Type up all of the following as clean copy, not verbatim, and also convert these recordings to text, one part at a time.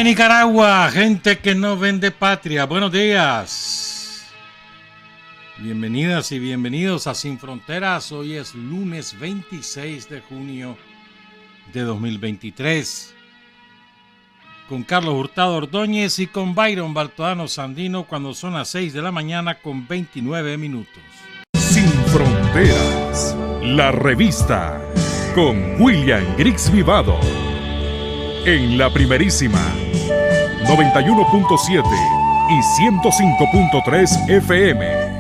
de Nicaragua, gente que no vende patria, buenos días. Bienvenidas y bienvenidos a Sin Fronteras. Hoy es lunes 26 de junio de 2023. Con Carlos Hurtado Ordóñez y con Byron Baltodano Sandino cuando son las 6 de la mañana con 29 minutos. Sin Fronteras, la revista con William Griggs Vivado. En la primerísima 91.7 y 105.3 FM.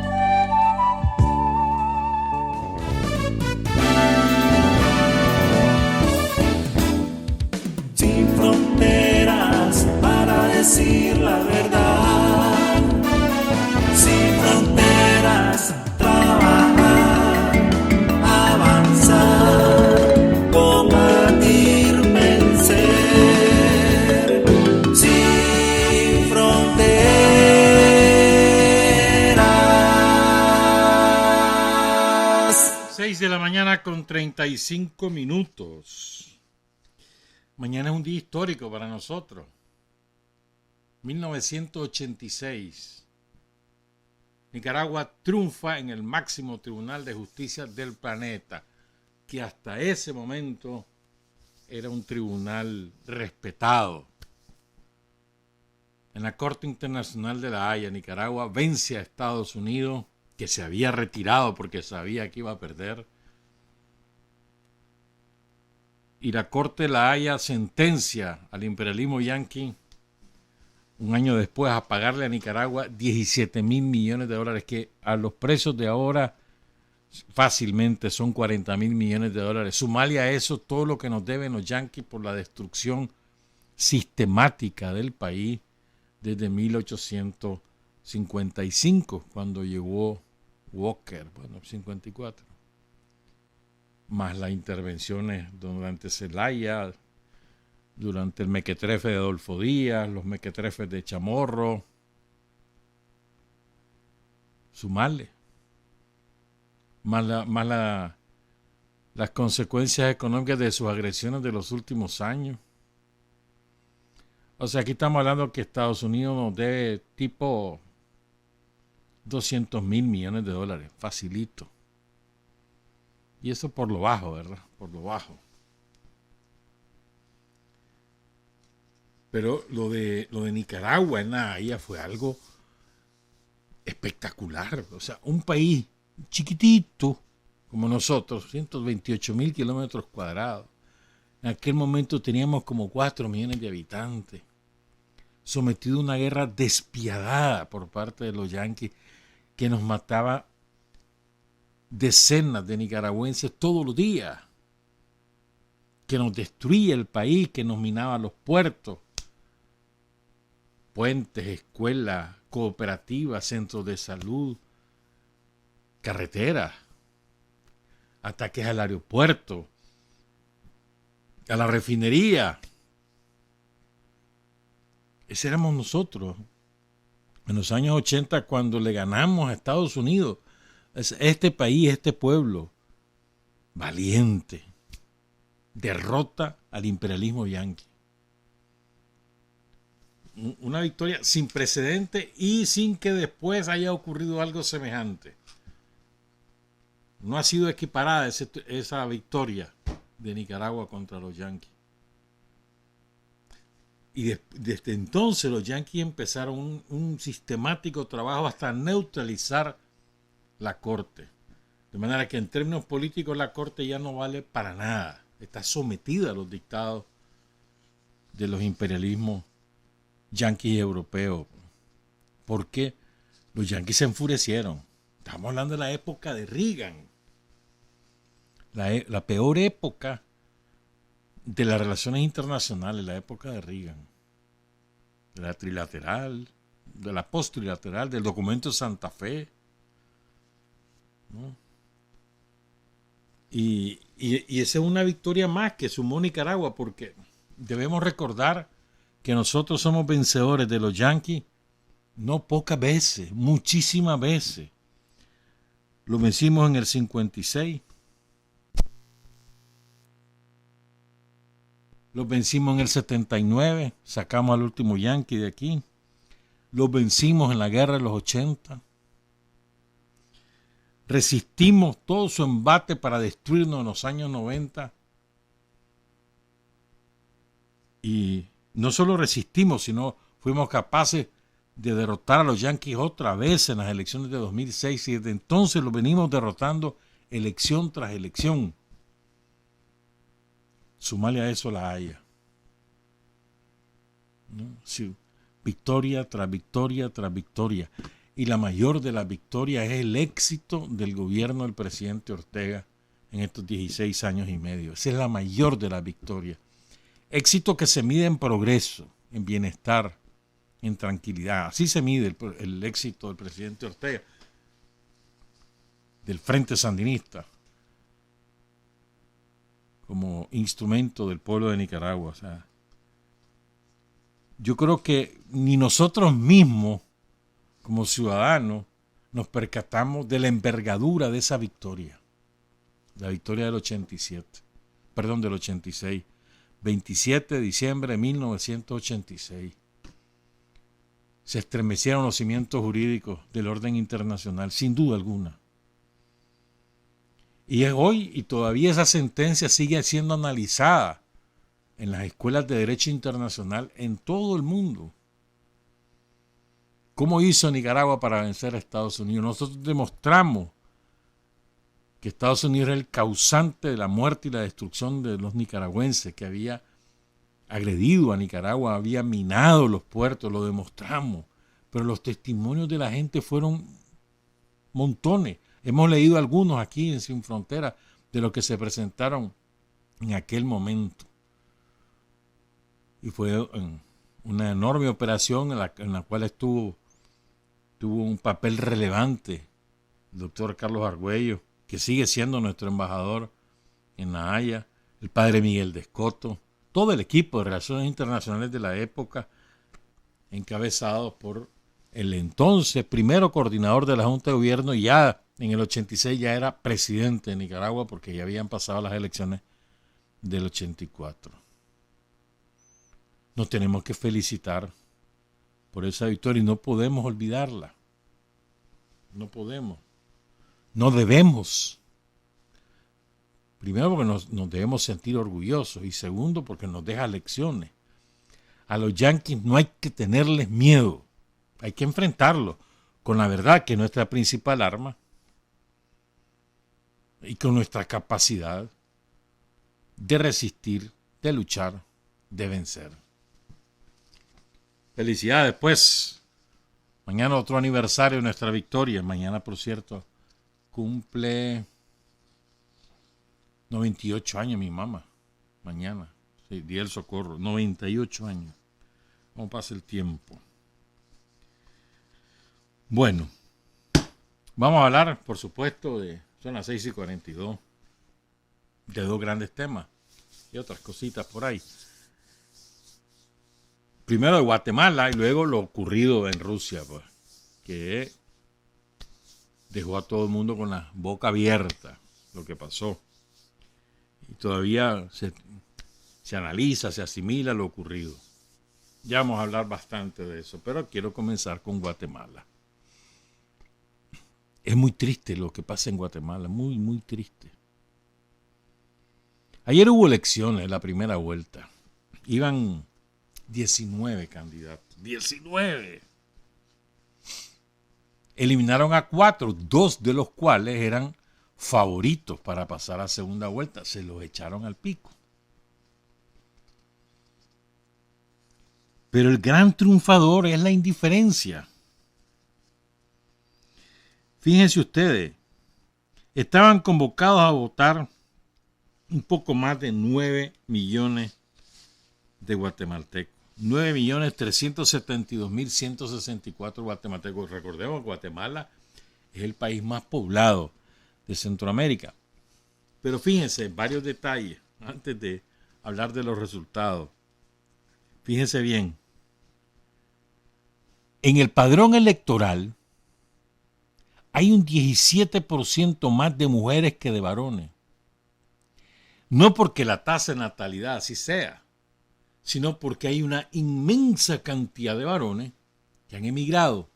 Sin fronteras para decir la verdad. Sin fronteras, trabajar, avanzar, combatir, vencer. Sin fronteras. 6 de la mañana con 35 minutos. Mañana es un día histórico para nosotros. 1986. Nicaragua triunfa en el máximo tribunal de justicia del planeta, que hasta ese momento era un tribunal respetado. En la Corte Internacional de La Haya, Nicaragua vence a Estados Unidos, que se había retirado porque sabía que iba a perder. Y la Corte de La Haya sentencia al imperialismo yanqui un año después a pagarle a Nicaragua 17 mil millones de dólares, que a los precios de ahora fácilmente son 40 mil millones de dólares. Sumarle a eso todo lo que nos deben los yanquis por la destrucción sistemática del país desde 1855, cuando llegó Walker, 54. Más las intervenciones durante Zelaya, durante el mequetrefe de Adolfo Díaz, los mequetrefes de Chamorro. Sumarle. Más las consecuencias económicas de sus agresiones de los últimos años. O sea, aquí estamos hablando que Estados Unidos nos debe tipo 200 mil millones de dólares, facilito. Y eso por lo bajo, ¿verdad? Por lo bajo. Pero lo de Nicaragua en La Haya fue algo espectacular. O sea, un país chiquitito como nosotros, 128 mil kilómetros cuadrados. En aquel momento teníamos como 4 millones de habitantes. Sometido a una guerra despiadada por parte de los yanquis que nos mataba decenas de nicaragüenses todos los días, que nos destruía el país, que nos minaba los puertos, puentes, escuelas, cooperativas, centros de salud, carreteras, ataques al aeropuerto, a la refinería. Ese éramos nosotros en los años 80 cuando le ganamos a Estados Unidos. Este país, este pueblo valiente, derrota al imperialismo yanqui. Una victoria sin precedente y sin que después haya ocurrido algo semejante. No ha sido equiparada esa victoria de Nicaragua contra los yanquis. Y desde entonces los yanquis empezaron un sistemático trabajo hasta neutralizar la Corte. De manera que en términos políticos la Corte ya no vale para nada. Está sometida a los dictados de los imperialismos yanquis y europeos. Porque los yanquis se enfurecieron. Estamos hablando de la época de Reagan. La peor época de las relaciones internacionales, la época de Reagan. De la trilateral, de la post-trilateral, del documento de Santa Fe. ¿No? Y esa es una victoria más que sumó Nicaragua, porque debemos recordar que nosotros somos vencedores de los yanquis no pocas veces, muchísimas veces. Lo vencimos en el 56, Los vencimos en el 79, sacamos al último Yankee de aquí. Los vencimos en la guerra de los 80. Resistimos todo su embate para destruirnos en los años 90. Y no solo resistimos, sino fuimos capaces de derrotar a los Yankees otra vez en las elecciones de 2006. Y desde entonces los venimos derrotando elección tras elección. Sumarle a eso la Haya, ¿no? Sí, victoria tras victoria tras victoria. Y la mayor de las victorias es el éxito del gobierno del presidente Ortega en estos 16 años y medio. Esa es la mayor de las victorias. Éxito que se mide en progreso, en bienestar, en tranquilidad. Así se mide el éxito del presidente Ortega, del Frente Sandinista, como instrumento del pueblo de Nicaragua. O sea, yo creo que ni nosotros mismos, como ciudadanos, nos percatamos de la envergadura de esa victoria. La victoria del 86. 27 de diciembre de 1986. Se estremecieron los cimientos jurídicos del orden internacional, sin duda alguna. Y es hoy, y todavía esa sentencia sigue siendo analizada en las escuelas de derecho internacional en todo el mundo. ¿Cómo hizo Nicaragua para vencer a Estados Unidos? Nosotros demostramos que Estados Unidos era el causante de la muerte y la destrucción de los nicaragüenses, que había agredido a Nicaragua, había minado los puertos, lo demostramos. Pero los testimonios de la gente fueron montones. Hemos leído algunos aquí en Sin Fronteras de los que se presentaron en aquel momento. Y fue una enorme operación en la cual tuvo un papel relevante el doctor Carlos Argüello, que sigue siendo nuestro embajador en La Haya, el padre Miguel de Escoto, todo el equipo de Relaciones Internacionales de la época, encabezados por el entonces primero coordinador de la Junta de Gobierno, y ya en el 86 ya era presidente de Nicaragua porque ya habían pasado las elecciones del 84. Nos tenemos que felicitar por esa victoria y no podemos olvidarla. No podemos. No debemos. Primero porque nos debemos sentir orgullosos y segundo porque nos deja lecciones. A los yanquis no hay que tenerles miedo. Hay que enfrentarlos con la verdad, que es nuestra principal arma, y con nuestra capacidad de resistir, de luchar, de vencer. Felicidades, pues. Mañana otro aniversario de nuestra victoria. Mañana, por cierto, cumple 98 años mi mamá. Mañana, sí, Día del Socorro, 98 años. ¿Cómo pasa el tiempo? Bueno, vamos a hablar, por supuesto, son las 6:42, de dos grandes temas y otras cositas por ahí. Primero de Guatemala y luego lo ocurrido en Rusia, pues, que dejó a todo el mundo con la boca abierta, lo que pasó. Y todavía se analiza, se asimila lo ocurrido. Ya vamos a hablar bastante de eso, pero quiero comenzar con Guatemala. Es muy triste lo que pasa en Guatemala, muy, muy triste. Ayer hubo elecciones, la primera vuelta. Iban 19 candidatos. 19. Eliminaron a 4, 2 de los cuales eran favoritos para pasar a segunda vuelta. Se los echaron al pico. Pero el gran triunfador es la indiferencia. Fíjense ustedes, estaban convocados a votar un poco más de 9 millones de guatemaltecos. 9.372.164 guatemaltecos. Recordemos, Guatemala es el país más poblado de Centroamérica. Pero fíjense, varios detalles antes de hablar de los resultados. Fíjense bien. En el padrón electoral hay un 17% más de mujeres que de varones. No porque la tasa de natalidad así sea, sino porque hay una inmensa cantidad de varones que han emigrado,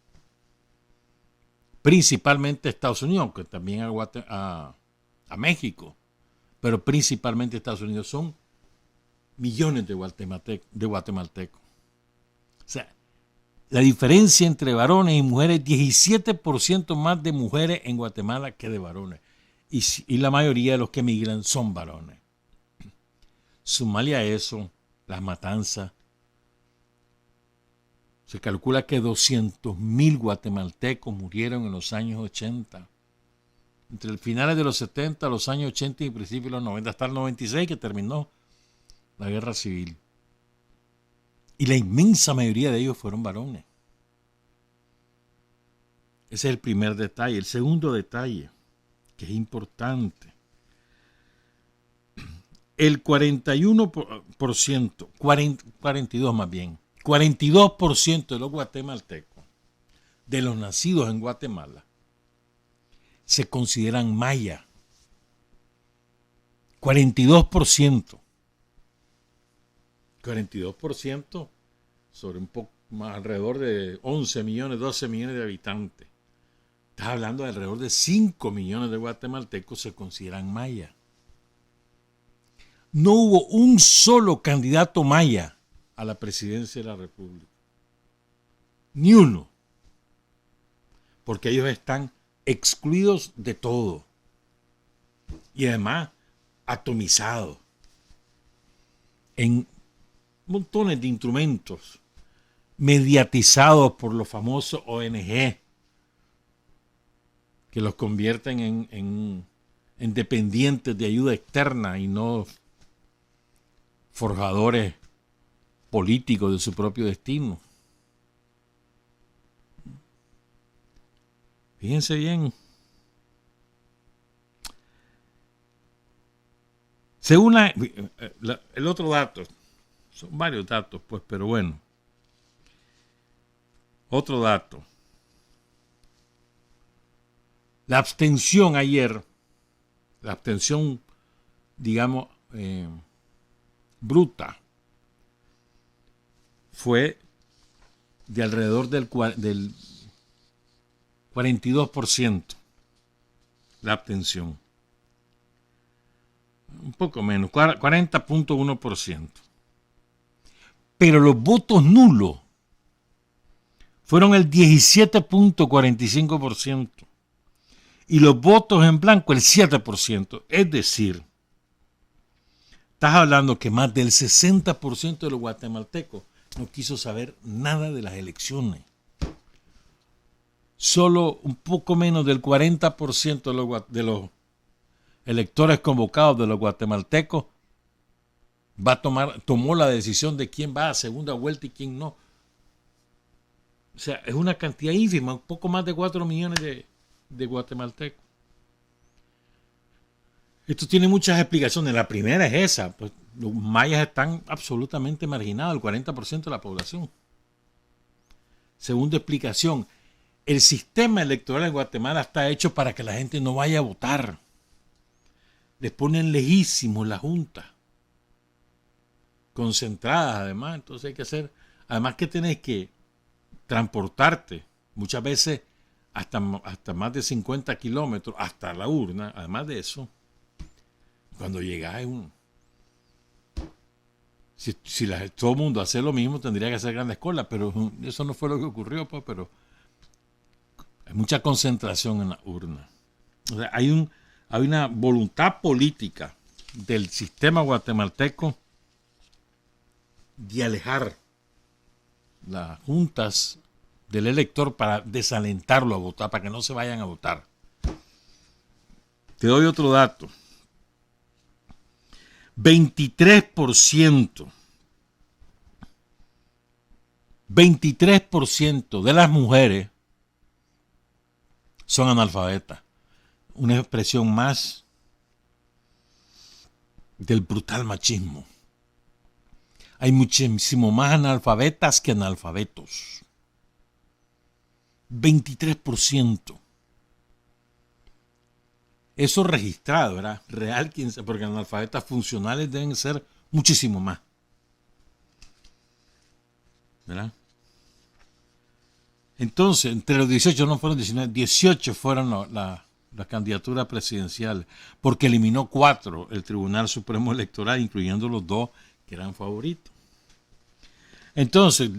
principalmente a Estados Unidos, aunque también a México, pero principalmente a Estados Unidos. Son millones de guatemaltecos. O sea, la diferencia entre varones y mujeres, 17% más de mujeres en Guatemala que de varones. Y la mayoría de los que emigran son varones. Sumarle a eso las matanzas. Se calcula que 200.000 guatemaltecos murieron en los años 80. Entre el finales de los 70, los años 80 y principios de los 90, hasta el 96 que terminó la guerra civil. Y la inmensa mayoría de ellos fueron varones. Ese es el primer detalle. El segundo detalle, que es importante. El 41%, 42 más bien, 42% de los guatemaltecos, de los nacidos en Guatemala, se consideran maya. 42%. 42% sobre un poco más, alrededor de 11 millones, 12 millones de habitantes. Estás hablando de alrededor de 5 millones de guatemaltecos se consideran maya. No hubo un solo candidato maya a la presidencia de la República. Ni uno. Porque ellos están excluidos de todo. Y además atomizados en montones de instrumentos mediatizados por los famosos ONG que los convierten en dependientes de ayuda externa y no forjadores políticos de su propio destino. Fíjense bien. Según el otro dato, son varios datos, pues, pero bueno. Otro dato. La abstención ayer, la abstención, digamos, bruta, fue de alrededor del 42%. La abstención. Un poco menos, 40.1%. Pero los votos nulos fueron el 17.45%. Y los votos en blanco el 7%. Es decir, estás hablando que más del 60% de los guatemaltecos no quiso saber nada de las elecciones. Solo un poco menos del 40% de los electores convocados de los guatemaltecos tomó la decisión de quién va a segunda vuelta y quién no. O sea, es una cantidad ínfima, un poco más de 4 millones de guatemaltecos. Esto tiene muchas explicaciones. La primera es esa, pues los mayas están absolutamente marginados, el 40% de la población. Segunda explicación, el sistema electoral en Guatemala está hecho para que la gente no vaya a votar. Les ponen lejísimos la junta, concentradas además, entonces hay que hacer, además que tenés que transportarte muchas veces hasta más de 50 kilómetros hasta la urna. Además de eso, cuando llegas si todo el mundo hace lo mismo, tendría que hacer grandes colas, pero eso no fue lo que ocurrió, pues. Pero hay mucha concentración en la urna. O sea, hay una voluntad política del sistema guatemalteco de alejar las juntas del elector para desalentarlo a votar, para que no se vayan a votar. Te doy otro dato. 23% de las mujeres son analfabetas. Una expresión más del brutal machismo. Hay muchísimo más analfabetas que analfabetos. 23%. Eso registrado, ¿verdad? Real, porque analfabetas funcionales deben ser muchísimo más. ¿verdad? Entonces, entre los 18 no fueron 19, 18 fueron la candidatura presidencial, porque eliminó 4 el Tribunal Supremo Electoral, incluyendo los 2 que eran favoritos. Entonces,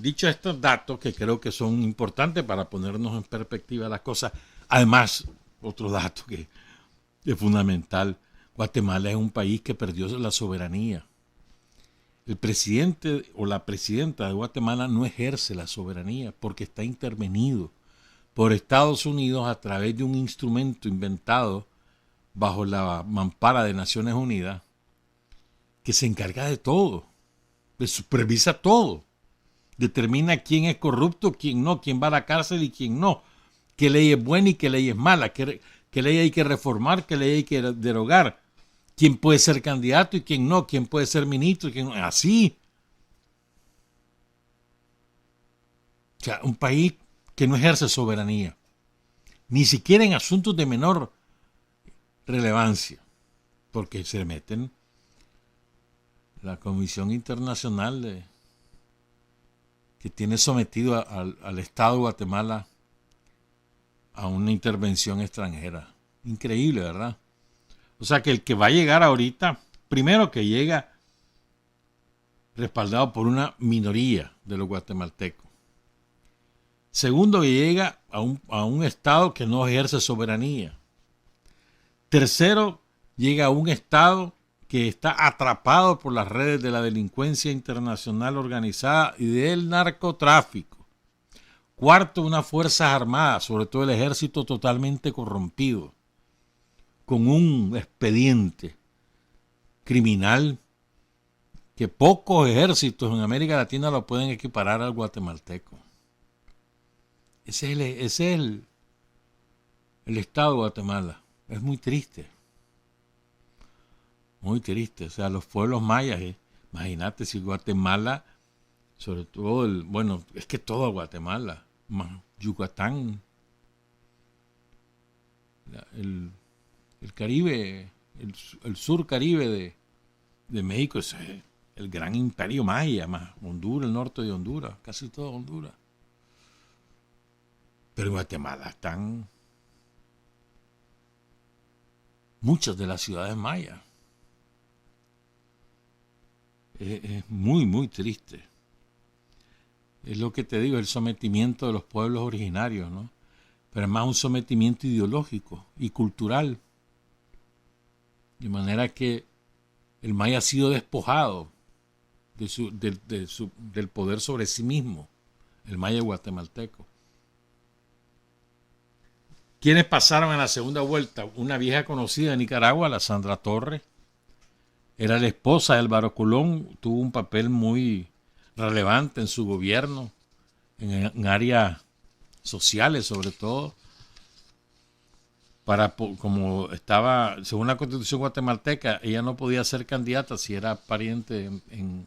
dicho estos datos que creo que son importantes para ponernos en perspectiva las cosas, además, otro dato que es fundamental, Guatemala es un país que perdió la soberanía. El presidente o la presidenta de Guatemala no ejerce la soberanía porque está intervenido por Estados Unidos a través de un instrumento inventado bajo la mampara de Naciones Unidas que se encarga de todo, supervisa todo, determina quién es corrupto, quién no, quién va a la cárcel y quién no, qué ley es buena y qué ley es mala, qué ley hay que reformar, qué ley hay que derogar, quién puede ser candidato y quién no, quién puede ser ministro y quién no, así. O sea, un país que no ejerce soberanía, ni siquiera en asuntos de menor relevancia, porque se meten la Comisión Internacional que tiene sometido al Estado de Guatemala a una intervención extranjera. Increíble, ¿verdad? O sea que el que va a llegar ahorita, primero que llega respaldado por una minoría de los guatemaltecos. Segundo, que llega a un Estado que no ejerce soberanía. Tercero, llega a un Estado que está atrapado por las redes de la delincuencia internacional organizada y del narcotráfico. Cuarto, unas fuerzas armadas, sobre todo el ejército totalmente corrompido, con un expediente criminal que pocos ejércitos en América Latina lo pueden equiparar al guatemalteco. Ese es el estado de Guatemala. Es muy triste. Muy triste. O sea, los pueblos mayas, imagínate si Guatemala, sobre todo es que todo Guatemala, Yucatán, el Caribe, el sur Caribe de México, es el gran imperio maya, más Honduras, el norte de Honduras, casi todo Honduras. Pero en Guatemala están muchas de las ciudades mayas. Es muy, muy triste. Es lo que te digo, el sometimiento de los pueblos originarios, ¿no? Pero es más un sometimiento ideológico y cultural. De manera que el maya ha sido despojado del poder sobre sí mismo, el maya guatemalteco. ¿Quiénes pasaron a la segunda vuelta? Una vieja conocida de Nicaragua, la Sandra Torres. Era la esposa de Álvaro Colón, tuvo un papel muy relevante en su gobierno, en áreas sociales sobre todo. Como estaba, según la Constitución guatemalteca, ella no podía ser candidata si era pariente en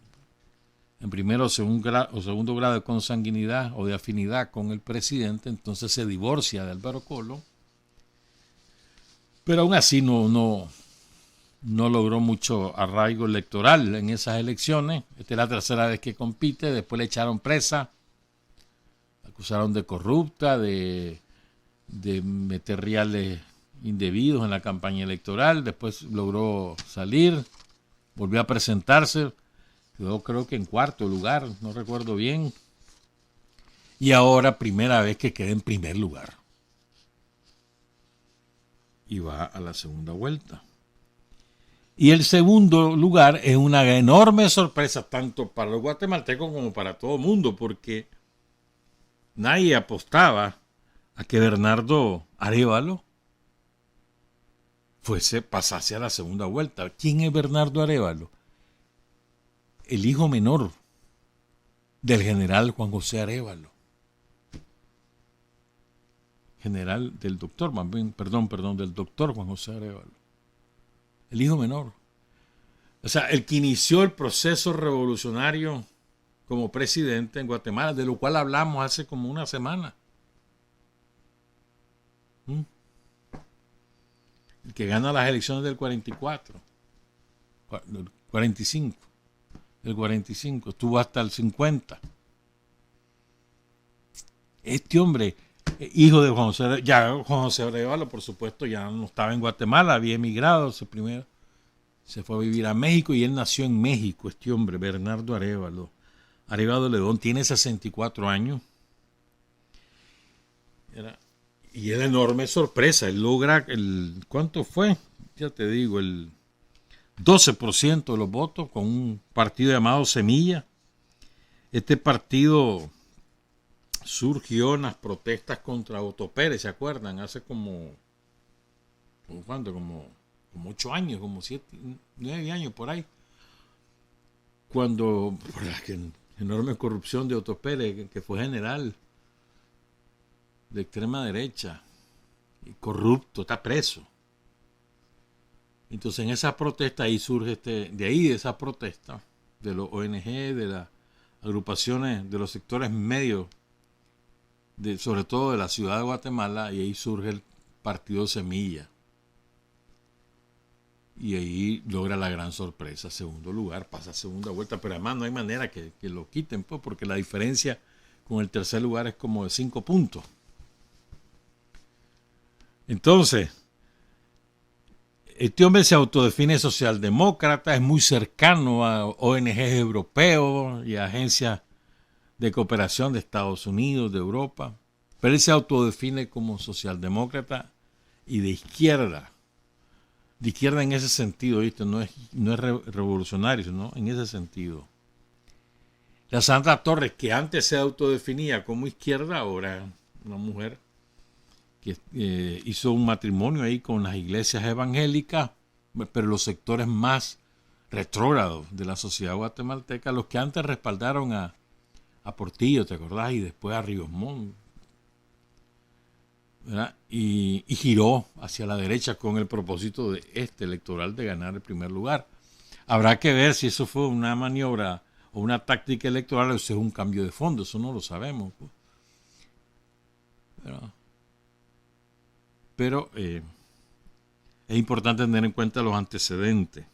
primero o segundo grado de consanguinidad o de afinidad con el presidente, entonces se divorcia de Álvaro Colón. Pero aún así no logró mucho arraigo electoral en esas elecciones. Esta es la tercera vez que compite, después le echaron presa, acusaron de corrupta, de meter reales indebidos en la campaña electoral, después logró salir, volvió a presentarse, quedó creo que en cuarto lugar, no recuerdo bien, y ahora primera vez que queda en primer lugar. Y va a la segunda vuelta. Y el segundo lugar es una enorme sorpresa tanto para los guatemaltecos como para todo el mundo, porque nadie apostaba a que Bernardo Arévalo pasase a la segunda vuelta. ¿Quién es Bernardo Arévalo? El hijo menor del general Juan José Arévalo. Del doctor Juan José Arévalo. El hijo menor. O sea, el que inició el proceso revolucionario como presidente en Guatemala, de lo cual hablamos hace como una semana. El que gana las elecciones del 45. El 45. Estuvo hasta el 50. Este hombre, hijo de Juan José, ya Juan José Arevalo, por supuesto, ya no estaba en Guatemala, había emigrado, primero se fue a vivir a México y él nació en México, este hombre, Bernardo Arevalo. Arevalo Ledón tiene 64 años. Y es enorme sorpresa, él logra, ¿cuánto fue? Ya te digo, el 12% de los votos con un partido llamado Semilla. Este partido surgió en las protestas contra Otto Pérez, ¿se acuerdan? Hace ¿cuánto? Como 8 años, como 7, 9 años por ahí. Cuando, por la enorme corrupción de Otto Pérez, que fue general de extrema derecha, y corrupto, está preso. Entonces en esa protesta ahí surge de esa protesta, de los ONG, de las agrupaciones, de los sectores medios, sobre todo de la ciudad de Guatemala, y ahí surge el partido Semilla. Y ahí logra la gran sorpresa, segundo lugar, pasa a segunda vuelta, pero además no hay manera que lo quiten, pues, porque la diferencia con el tercer lugar es como de 5 puntos. Entonces, este hombre se autodefine socialdemócrata, es muy cercano a ONGs europeos y a agencias de cooperación de Estados Unidos, de Europa, pero él se autodefine como socialdemócrata y de izquierda en ese sentido, ¿viste? No es revolucionario, sino en ese sentido. La Sandra Torres, que antes se autodefinía como izquierda, ahora una mujer que hizo un matrimonio ahí con las iglesias evangélicas, pero los sectores más retrógrados de la sociedad guatemalteca, los que antes respaldaron a Portillo, ¿te acordás? Y después a Ríos Montt, ¿verdad? Y giró hacia la derecha con el propósito de electoral de ganar el primer lugar. Habrá que ver si eso fue una maniobra o una táctica electoral o si es un cambio de fondo, eso no lo sabemos, pues. Pero es importante tener en cuenta los antecedentes.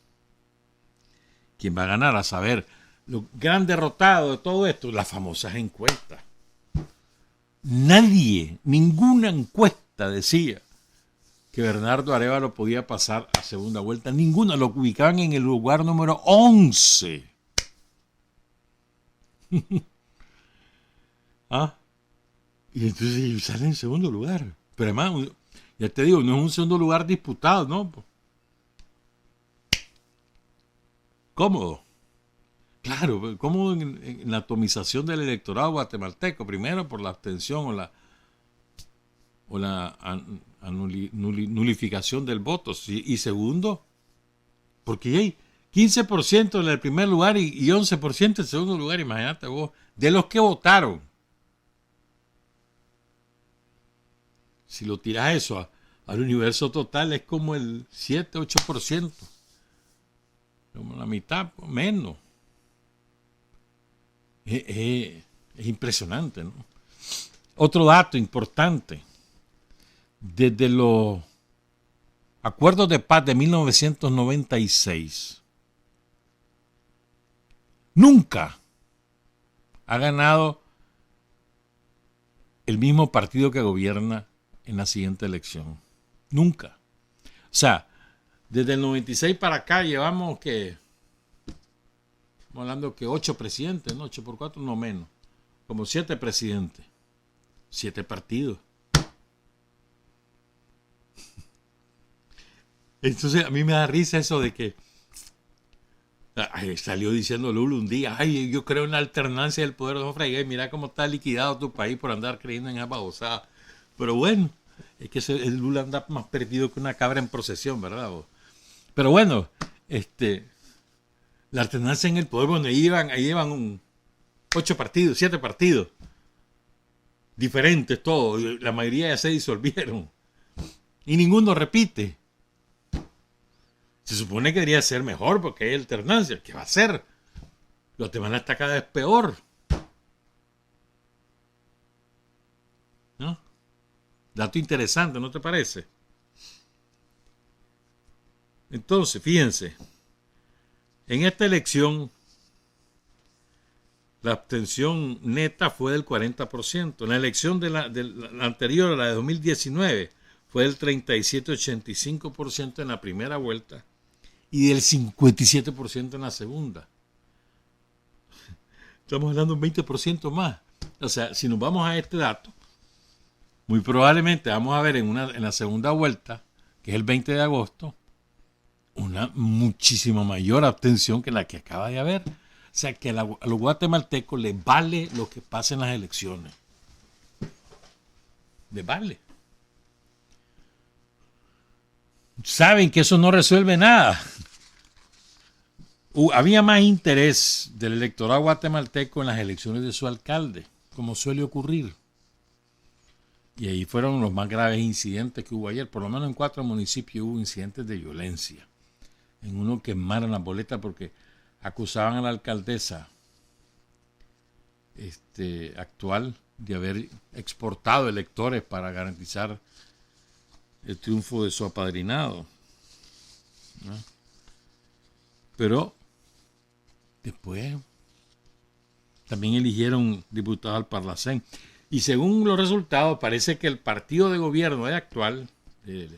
¿Quién va a ganar? A saber, lo gran derrotado de todo esto, las famosas encuestas. Ninguna encuesta decía que Bernardo Arevalo podía pasar a segunda vuelta. Ninguna, lo ubicaban en el lugar número 11. Y entonces sale en segundo lugar. Pero además, ya te digo, no es un segundo lugar disputado, ¿no? Cómodo. Claro, cómodo en la atomización del electorado guatemalteco. Primero por la abstención o la nulificación del voto. Y segundo, porque hay 15% en el primer lugar y 11% en el segundo lugar. Imagínate vos, de los que votaron. Si lo tiras eso al universo total, es como el 7-8%. Como la mitad, menos. Es impresionante, ¿no? Otro dato importante. Desde los acuerdos de paz de 1996, nunca ha ganado el mismo partido que gobierna en la siguiente elección. Nunca. O sea, desde el 96 para acá llevamos que, estamos hablando que 8 presidentes, ¿no? 8 por 4, no menos. Como 7 presidentes. 7 partidos. Entonces a mí me da risa eso de que salió diciendo Lula un día, yo creo en la alternancia del poder de los fregues, mira cómo está liquidado tu país por andar creyendo en esa babosada. Pero bueno, es que el Lula anda más perdido que una cabra en procesión, ¿verdad? Pero bueno, la alternancia en el poder, bueno, ahí llevan 8 partidos, 7 partidos, diferentes todos, la mayoría ya se disolvieron, y ninguno repite. Se supone que debería ser mejor porque hay alternancia. ¿Qué va a ser? Guatemala está cada vez peor. ¿No? Dato interesante, ¿no te parece? Entonces, fíjense. En esta elección, la abstención neta fue del 40%. En la elección de la anterior, a la de 2019, fue del 37,85% en la primera vuelta y del 57% en la segunda. Estamos hablando de un 20% más. O sea, si nos vamos a este dato, muy probablemente vamos a ver en la segunda vuelta, que es el 20 de agosto, una muchísimo mayor abstención que la que acaba de haber. O sea, que a los guatemaltecos les vale lo que pasa en las elecciones. Les vale. Saben que eso no resuelve nada. Había más interés del electorado guatemalteco en las elecciones de su alcalde, como suele ocurrir. Y ahí fueron los más graves incidentes que hubo ayer. Por lo menos en 4 municipios hubo incidentes de violencia. En uno quemaron las boletas porque acusaban a la alcaldesa actual de haber exportado electores para garantizar el triunfo de su apadrinado, ¿no? Pero después también eligieron diputados al Parlacén. Y según los resultados, parece que el partido de gobierno actual de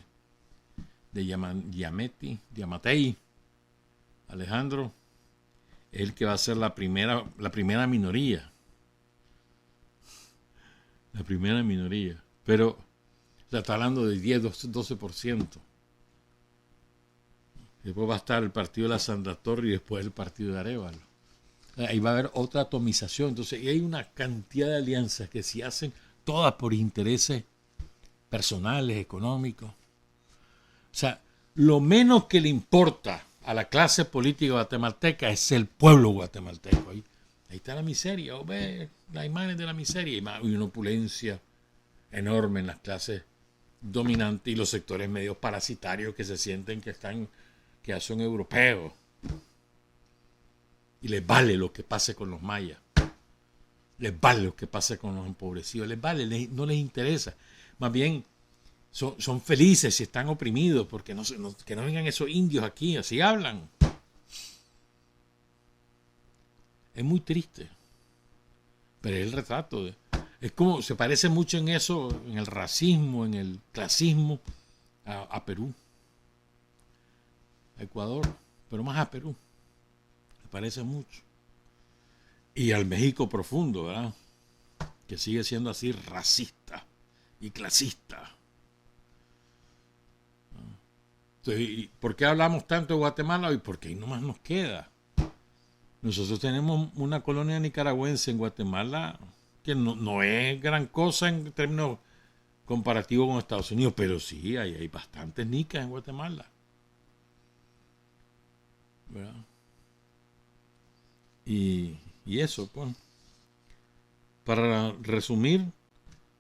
Yamatei, Alejandro, es el que va a ser la primera minoría. La primera minoría. Pero se está hablando de 10-12%. Después va a estar el partido de la Sandra Torre y después el partido de Arévalo. Ahí va a haber otra atomización. Entonces, hay una cantidad de alianzas que se hacen todas por intereses personales, económicos. O sea, lo menos que le importa a la clase política guatemalteca es el pueblo guatemalteco. Ahí está la miseria. O ve las imágenes de la miseria. Y una opulencia enorme en las clases dominantes y los sectores medios parasitarios que se sienten que ya son europeos. Y les vale lo que pase con los mayas. Les vale lo que pase con los empobrecidos. Les vale, no les interesa. Más bien, son felices si están oprimidos, porque que no vengan esos indios aquí, así hablan. Es muy triste. Pero es el retrato. Es como, se parece mucho en eso, en el racismo, en el clasismo, a Perú. A Ecuador, pero más a Perú. Parece mucho. Y al México profundo, ¿verdad? Que sigue siendo así racista y clasista. Entonces, ¿por qué hablamos tanto de Guatemala hoy? Porque ahí nomás nos queda. Nosotros tenemos una colonia nicaragüense en Guatemala que no es gran cosa en términos comparativos con Estados Unidos, pero sí, hay bastantes nicas en Guatemala, ¿verdad? Y eso, pues. Para resumir,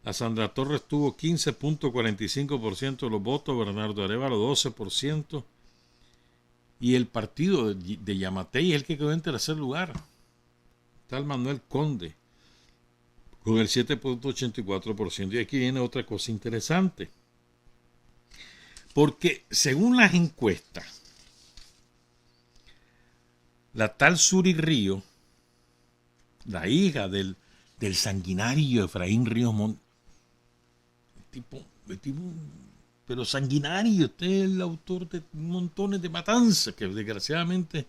la Sandra Torres tuvo 15.45% de los votos, Bernardo Arévalo 12%, y el partido de Yamatei es el que quedó en tercer lugar. Tal Manuel Conde, con el 7.84%. Y aquí viene otra cosa interesante. Porque según las encuestas, la tal Suri Río, la hija del sanguinario Efraín Ríos Montt, tipo, pero sanguinario, usted es el autor de montones de matanzas que desgraciadamente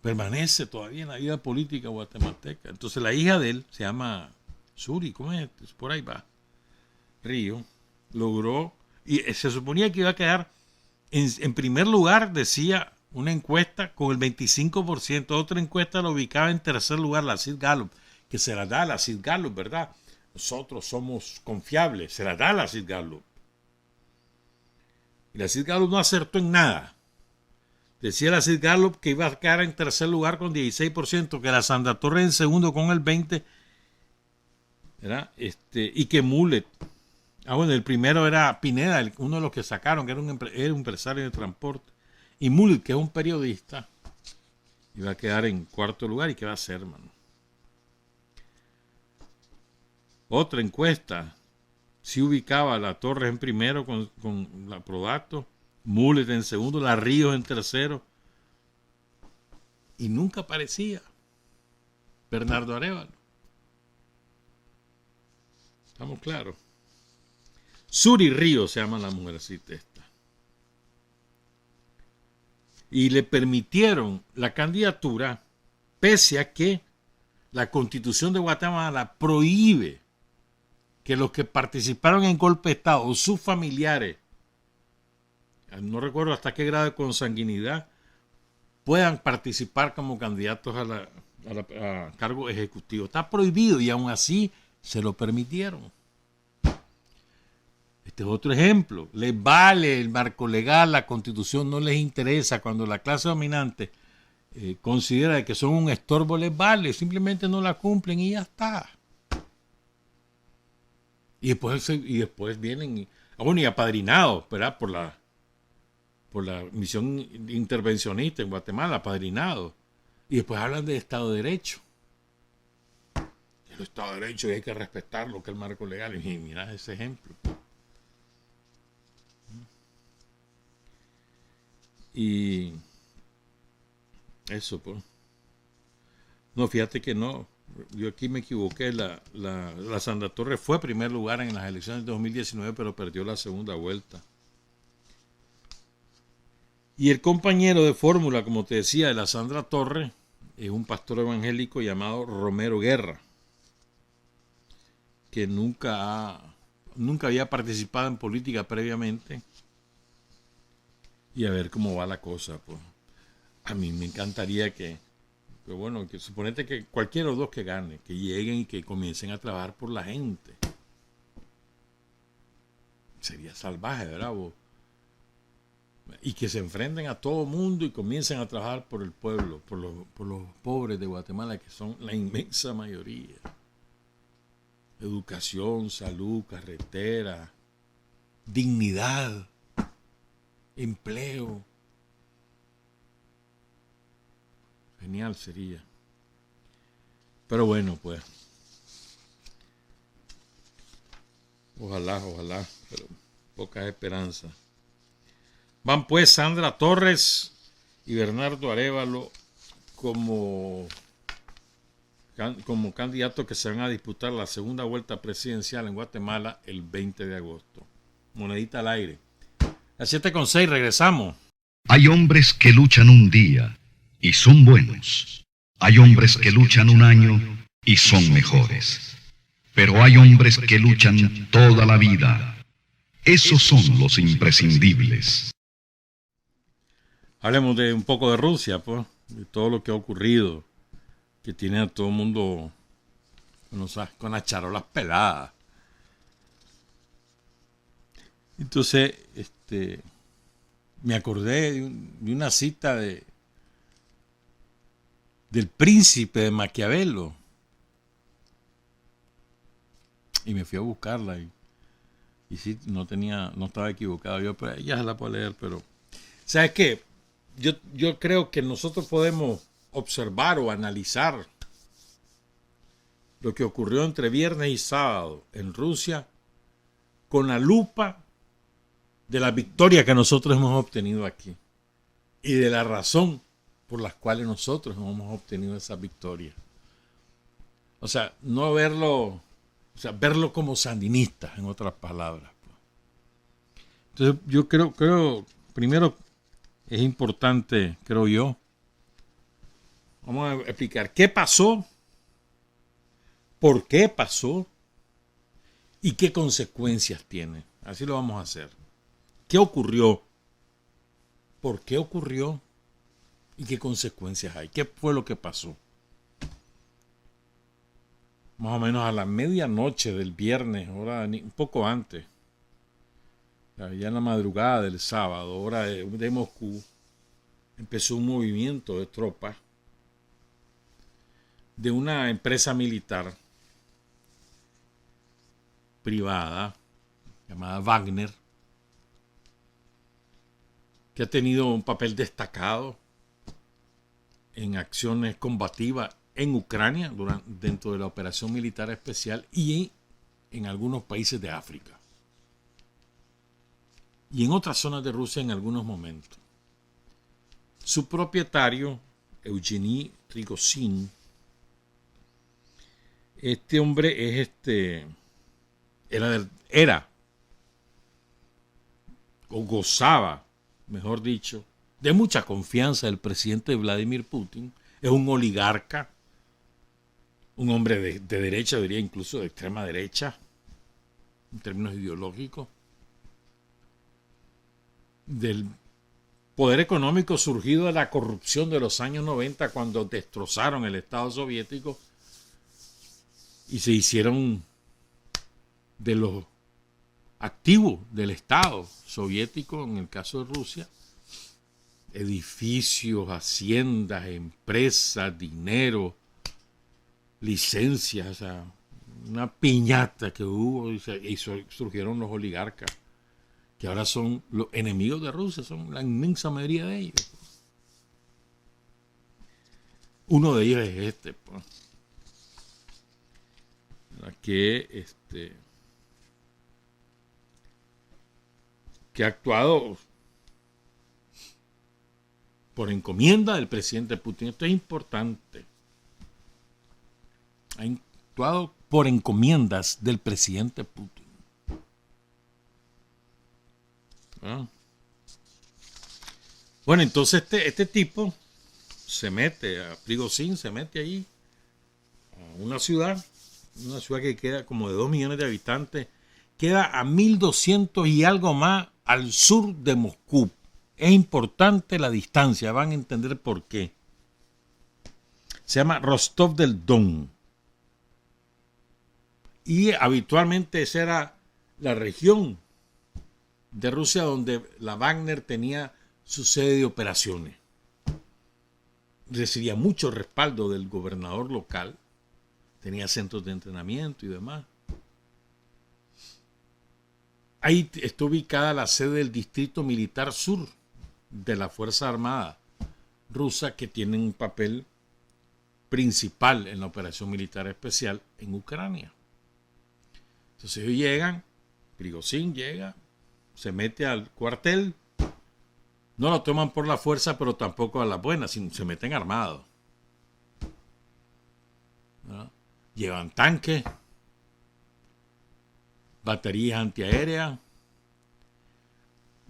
permanece todavía en la vida política guatemalteca. Entonces la hija de él se llama Suri, ¿cómo es? Por ahí va. Río logró, y se suponía que iba a quedar en primer lugar, decía una encuesta, con el 25%. Otra encuesta la ubicaba en tercer lugar, la Sid Gallup, que se la da la Sid Gallup, ¿verdad? Nosotros somos confiables, se la da la Sid Gallup. Y la Sid Gallup no acertó en nada. Decía la Sid Gallup que iba a quedar en tercer lugar con 16%, que la Sandra Torres en segundo con el 20%, ¿verdad? Y que Mulet, bueno, el primero era Pineda, uno de los que sacaron, que era un empresario de transporte. Y Mulet, que es un periodista, iba a quedar en cuarto lugar. ¿Y qué va a hacer, hermano? Otra encuesta, sí ubicaba a la Torres en primero con la Prodato, Mulet en segundo, la Ríos en tercero, y nunca aparecía Bernardo Arévalo. ¿Estamos claros? Suri Ríos se llama la mujercita esta. Y le permitieron la candidatura pese a que la Constitución de Guatemala prohíbe que los que participaron en golpe de Estado o sus familiares, no recuerdo hasta qué grado de consanguinidad, puedan participar como candidatos a cargo ejecutivo. Está prohibido y aún así se lo permitieron. Este es otro ejemplo. Les vale el marco legal, la Constitución no les interesa. Cuando la clase dominante considera que son un estorbo, les vale. Simplemente no la cumplen y ya está. Y después vienen, y apadrinados, ¿verdad? Por la misión intervencionista en Guatemala, apadrinados. Y después hablan de Estado de Derecho. El Estado de Derecho hay que respetar lo que es el marco legal. Y mira ese ejemplo. Y eso, pues. No, fíjate que no. Yo aquí me equivoqué. La Sandra Torres fue primer lugar en las elecciones de 2019, pero perdió la segunda vuelta. Y el compañero de fórmula, como te decía, de la Sandra Torres, es un pastor evangélico llamado Romero Guerra, que nunca había participado en política previamente. Y a ver cómo va la cosa, pues. A mí me encantaría que suponete que cualquiera de los dos que gane, que lleguen y que comiencen a trabajar por la gente. Sería salvaje, ¿verdad? Y que se enfrenten a todo mundo y comiencen a trabajar por el pueblo, por los pobres de Guatemala, que son la inmensa mayoría. Educación, salud, carretera, dignidad, empleo. Genial sería. Pero bueno, pues. Ojalá, pero pocas esperanzas. Van pues Sandra Torres y Bernardo Arévalo como candidatos que se van a disputar la segunda vuelta presidencial en Guatemala el 20 de agosto. Monedita al aire. A 7:06 regresamos. Hay hombres que luchan un día y son buenos. Hay hombres que luchan un año y son mejores. Pero hay hombres que luchan toda la vida. Esos son los imprescindibles. Hablemos de un poco de Rusia, pues, de todo lo que ha ocurrido, que tiene a todo el mundo con las charolas peladas. Entonces, me acordé de una cita del príncipe de Maquiavelo. Y me fui a buscarla y sí, no estaba equivocado yo, pero ya se la puedo leer, pero ¿sabes qué? Yo creo que nosotros podemos observar o analizar lo que ocurrió entre viernes y sábado en Rusia con la lupa de la victoria que nosotros hemos obtenido aquí y de la razón por las cuales nosotros hemos obtenido esa victoria. O sea, no verlo, verlo como sandinista, en otras palabras. Entonces, yo creo, primero es importante, creo yo, vamos a explicar qué pasó, por qué pasó y qué consecuencias tiene. Así lo vamos a hacer. ¿Qué ocurrió? ¿Por qué ocurrió? ¿Y qué consecuencias hay? ¿Qué fue lo que pasó? Más o menos a la medianoche del viernes, un poco antes, ya en la madrugada del sábado, hora de Moscú, empezó un movimiento de tropas de una empresa militar privada llamada Wagner, que ha tenido un papel destacado en acciones combativas en Ucrania dentro de la operación militar especial y en algunos países de África y en otras zonas de Rusia en algunos momentos. Su propietario Eugeni Prigozhin. Este hombre es era o gozaba, mejor dicho, de mucha confianza del presidente Vladimir Putin. Es un oligarca, un hombre de derecha, diría incluso de extrema derecha, en términos ideológicos, del poder económico surgido de la corrupción de los años 90, cuando destrozaron el Estado soviético y se hicieron de los activos del Estado soviético, en el caso de Rusia, edificios, haciendas, empresas, dinero, licencias, o sea, una piñata que hubo y surgieron los oligarcas, que ahora son los enemigos de Rusia, son la inmensa mayoría de ellos. Uno de ellos es pues, que ha actuado por encomienda del presidente Putin. Esto es importante. Ha actuado por encomiendas del presidente Putin. ¿Ah? Bueno, entonces este tipo se mete, a Prigozhin se mete ahí a una ciudad que queda como de 2 millones de habitantes, queda a 1.200 y algo más al sur de Moscú. Es importante la distancia, van a entender por qué. Se llama Rostov del Don. Y habitualmente esa era la región de Rusia donde la Wagner tenía su sede de operaciones. Recibía mucho respaldo del gobernador local, tenía centros de entrenamiento y demás. Ahí está ubicada la sede del Distrito Militar Sur de la Fuerza Armada rusa, que tiene un papel principal en la operación militar especial en Ucrania. Entonces ellos llegan, Prigozhin llega, se mete al cuartel, no lo toman por la fuerza, pero tampoco a la buena, sino se meten armados. ¿No? Llevan tanques, baterías antiaéreas.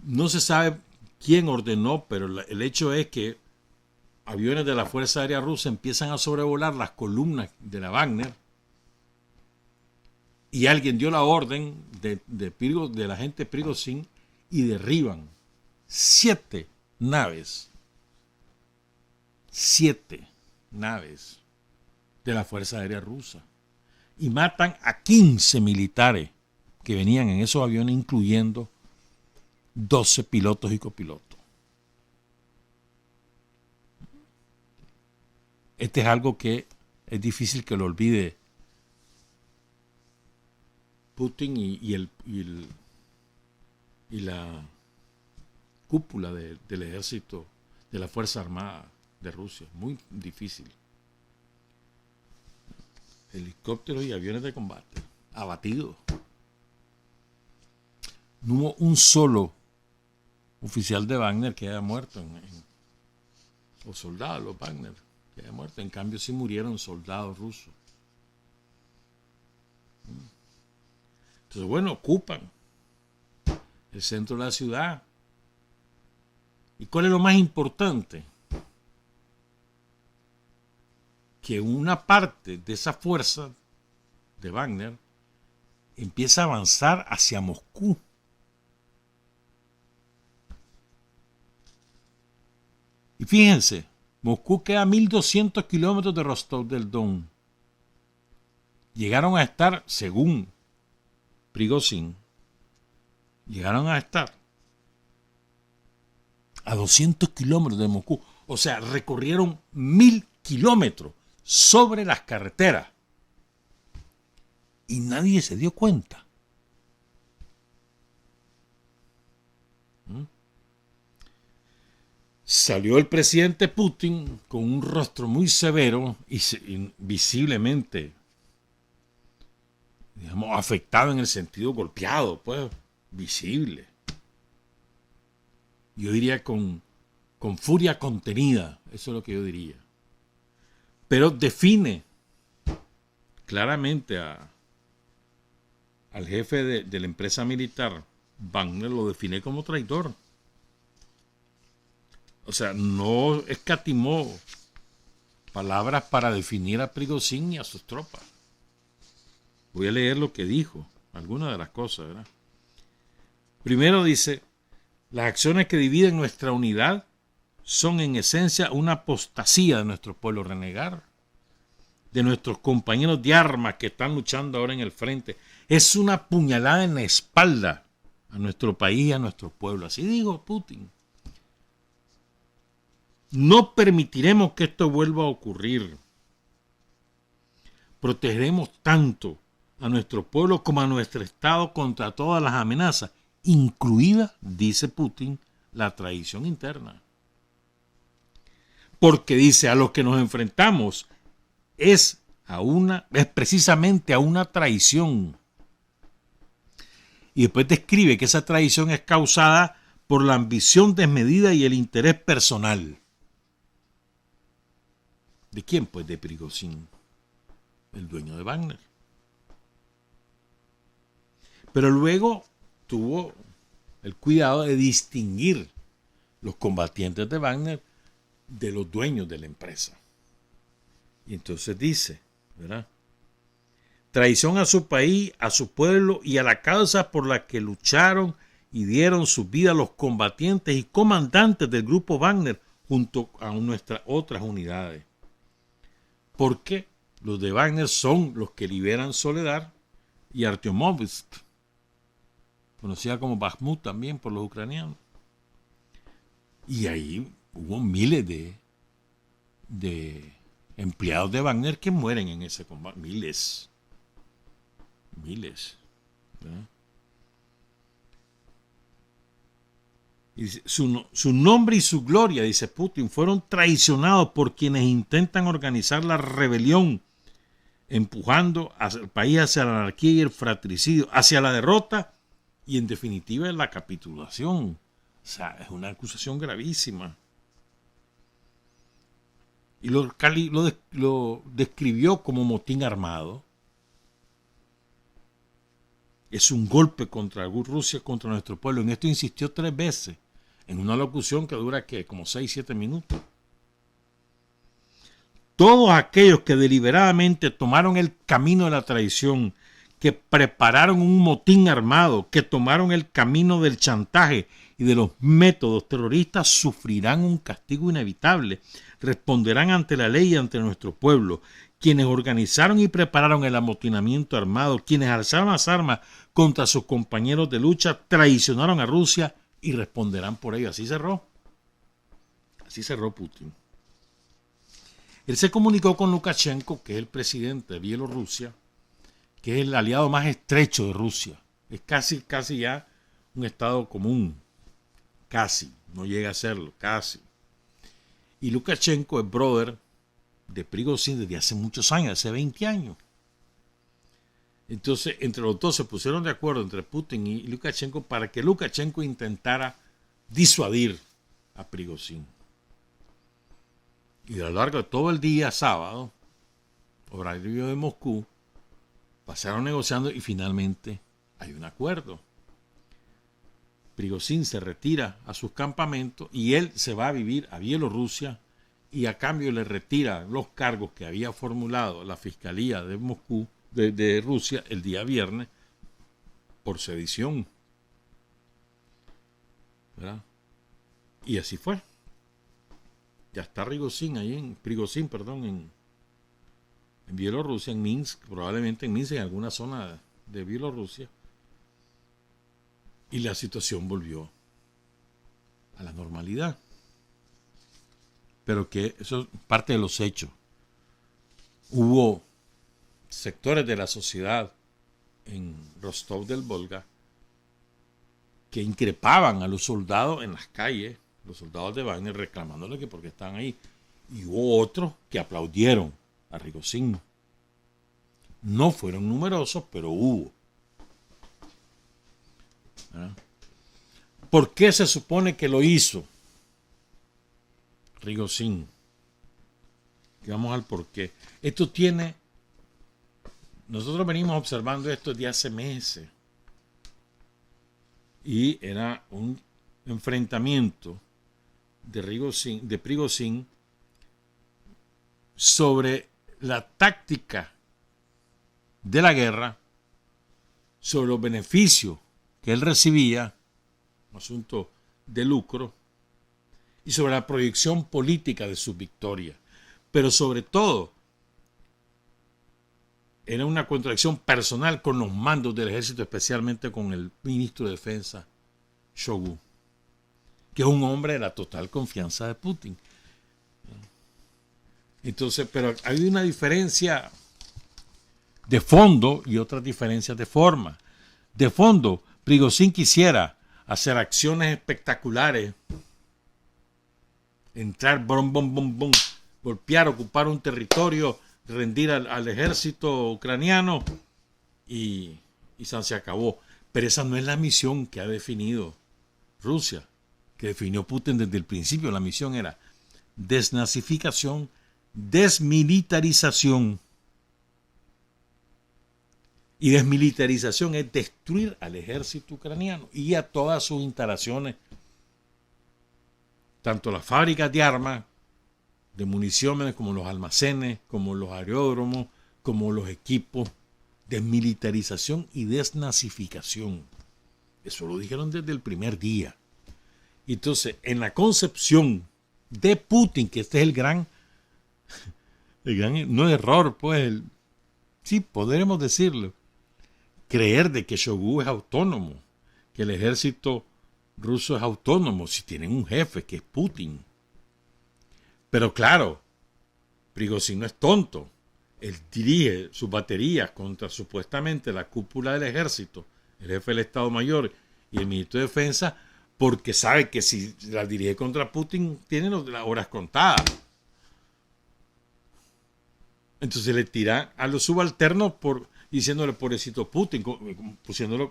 No se sabe quién ordenó, pero el hecho es que aviones de la Fuerza Aérea Rusa empiezan a sobrevolar las columnas de la Wagner y alguien dio la orden de la gente Prigozhin y derriban 7 naves. 7 naves de la Fuerza Aérea Rusa. Y matan a 15 militares que venían en esos aviones, incluyendo 12 pilotos y copilotos. Este es algo que es difícil que lo olvide Putin y la cúpula del ejército, de la Fuerza Armada de Rusia. Muy difícil. Helicópteros y aviones de combate abatidos. No hubo un solo oficial de Wagner que haya muerto, o soldado de los Wagner que haya muerto. En cambio, sí murieron soldados rusos. Entonces, bueno, ocupan el centro de la ciudad. ¿Y cuál es lo más importante? Que una parte de esa fuerza de Wagner empieza a avanzar hacia Moscú. Y fíjense, Moscú queda a 1.200 kilómetros de Rostov del Don. Llegaron a estar, según Prigozhin, llegaron a estar a 200 kilómetros de Moscú. O sea, recorrieron 1.000 kilómetros sobre las carreteras. Y nadie se dio cuenta. Salió el presidente Putin con un rostro muy severo y visiblemente, digamos, afectado en el sentido golpeado, pues, visible. Yo diría con furia contenida, eso es lo que yo diría. pero define claramente al jefe de la empresa militar, Wagner, lo define como traidor. O sea, no escatimó palabras para definir a Prigozhin y a sus tropas. Voy a leer lo que dijo, algunas de las cosas, ¿verdad? Primero dice, las acciones que dividen nuestra unidad son en esencia una apostasía de nuestro pueblo, renegar de nuestros compañeros de armas que están luchando ahora en el frente. Es una puñalada en la espalda a nuestro país y a nuestro pueblo. Así dijo Putin. No permitiremos que esto vuelva a ocurrir. Protegeremos tanto a nuestro pueblo como a nuestro Estado contra todas las amenazas, incluida, dice Putin, la traición interna. Porque dice, a lo que nos enfrentamos es precisamente a una traición. Y después describe que esa traición es causada por la ambición desmedida y el interés personal. ¿De quién? Pues de Prigozhin, el dueño de Wagner. Pero luego tuvo el cuidado de distinguir los combatientes de Wagner de los dueños de la empresa. Y entonces dice, ¿verdad? Traición a su país, a su pueblo y a la causa por la que lucharon y dieron su vida los combatientes y comandantes del grupo Wagner junto a nuestras otras unidades. Porque los de Wagner son los que liberan Soledar y Artyomovsk, conocida como Bakhmut también por los ucranianos. Y ahí hubo miles de empleados de Wagner que mueren en ese combate. Miles. ¿Verdad? Y su nombre y su gloria, dice Putin, fueron traicionados por quienes intentan organizar la rebelión, empujando al país hacia la anarquía y el fratricidio, hacia la derrota y en definitiva la capitulación. O sea, es una acusación gravísima. Y lo describió como motín armado. Es un golpe contra Rusia, contra nuestro pueblo. En esto insistió 3 veces, en una locución que dura, ¿qué? Como 6-7 minutos. Todos aquellos que deliberadamente tomaron el camino de la traición, que prepararon un motín armado, que tomaron el camino del chantaje y de los métodos terroristas, sufrirán un castigo inevitable. Responderán ante la ley y ante nuestro pueblo. Quienes organizaron y prepararon el amotinamiento armado, quienes alzaron las armas contra sus compañeros de lucha, traicionaron a Rusia y responderán por ello. Así cerró Putin. Él se comunicó con Lukashenko, que es el presidente de Bielorrusia, que es el aliado más estrecho de Rusia. Es casi ya un estado común. Casi, no llega a serlo, casi. Y Lukashenko es brother de Prigozhin desde hace muchos años, hace 20 años. Entonces, entre los dos se pusieron de acuerdo, entre Putin y Lukashenko, para que Lukashenko intentara disuadir a Prigozhin. Y a lo largo de todo el día sábado, horario de Moscú, pasaron negociando y finalmente hay un acuerdo. Prigozhin se retira a sus campamentos y él se va a vivir a Bielorrusia y a cambio le retira los cargos que había formulado la Fiscalía de Moscú, de Rusia, el día viernes por sedición. ¿Verdad? Y así fue. Ya está Prigozhin en Bielorrusia, en Minsk, probablemente en Minsk, en alguna zona de Bielorrusia. Y la situación volvió a la normalidad. Pero que eso es parte de los hechos. Hubo sectores de la sociedad en Rostov del Volga que increpaban a los soldados en las calles, los soldados de Wagner, reclamándole que porque estaban ahí. Y hubo otros que aplaudieron a Prigozhin. No fueron numerosos, pero hubo. ¿Verdad? ¿Por qué se supone que lo hizo Prigozhin? Y vamos al porqué. Nosotros venimos observando esto desde hace meses. Y era un enfrentamiento de Prigozhin sobre la táctica de la guerra, sobre los beneficios que él recibía, un asunto de lucro, y sobre la proyección política de sus victorias. Pero sobre todo, era una contradicción personal con los mandos del ejército, especialmente con el ministro de Defensa, Shoigu, que es un hombre de la total confianza de Putin. Entonces, pero hay una diferencia de fondo y otras diferencias de forma. De fondo, Prigozhin quisiera hacer acciones espectaculares, entrar, bom, bom, bom, bom, golpear, ocupar un territorio, rendir al ejército ucraniano y se acabó. Pero esa no es la misión que ha definido Rusia, que definió Putin desde el principio. La misión era desnazificación, desmilitarización. Y desmilitarización es destruir al ejército ucraniano y a todas sus instalaciones, tanto las fábricas de armas, de municiones, como los almacenes, como los aeródromos, como los equipos. Desmilitarización y desnazificación. Eso lo dijeron desde el primer día. Entonces, en la concepción de Putin, que este es el gran no error, pues, sí, podremos decirlo, creer de que Shoigu es autónomo, que el ejército ruso es autónomo, si tienen un jefe que es Putin. Pero claro, Prigozhin no es tonto. Él dirige sus baterías contra supuestamente la cúpula del ejército, el jefe del Estado Mayor y el ministro de Defensa, porque sabe que si las dirige contra Putin, tiene las horas contadas. Entonces le tira a los subalternos diciéndole pobrecito Putin,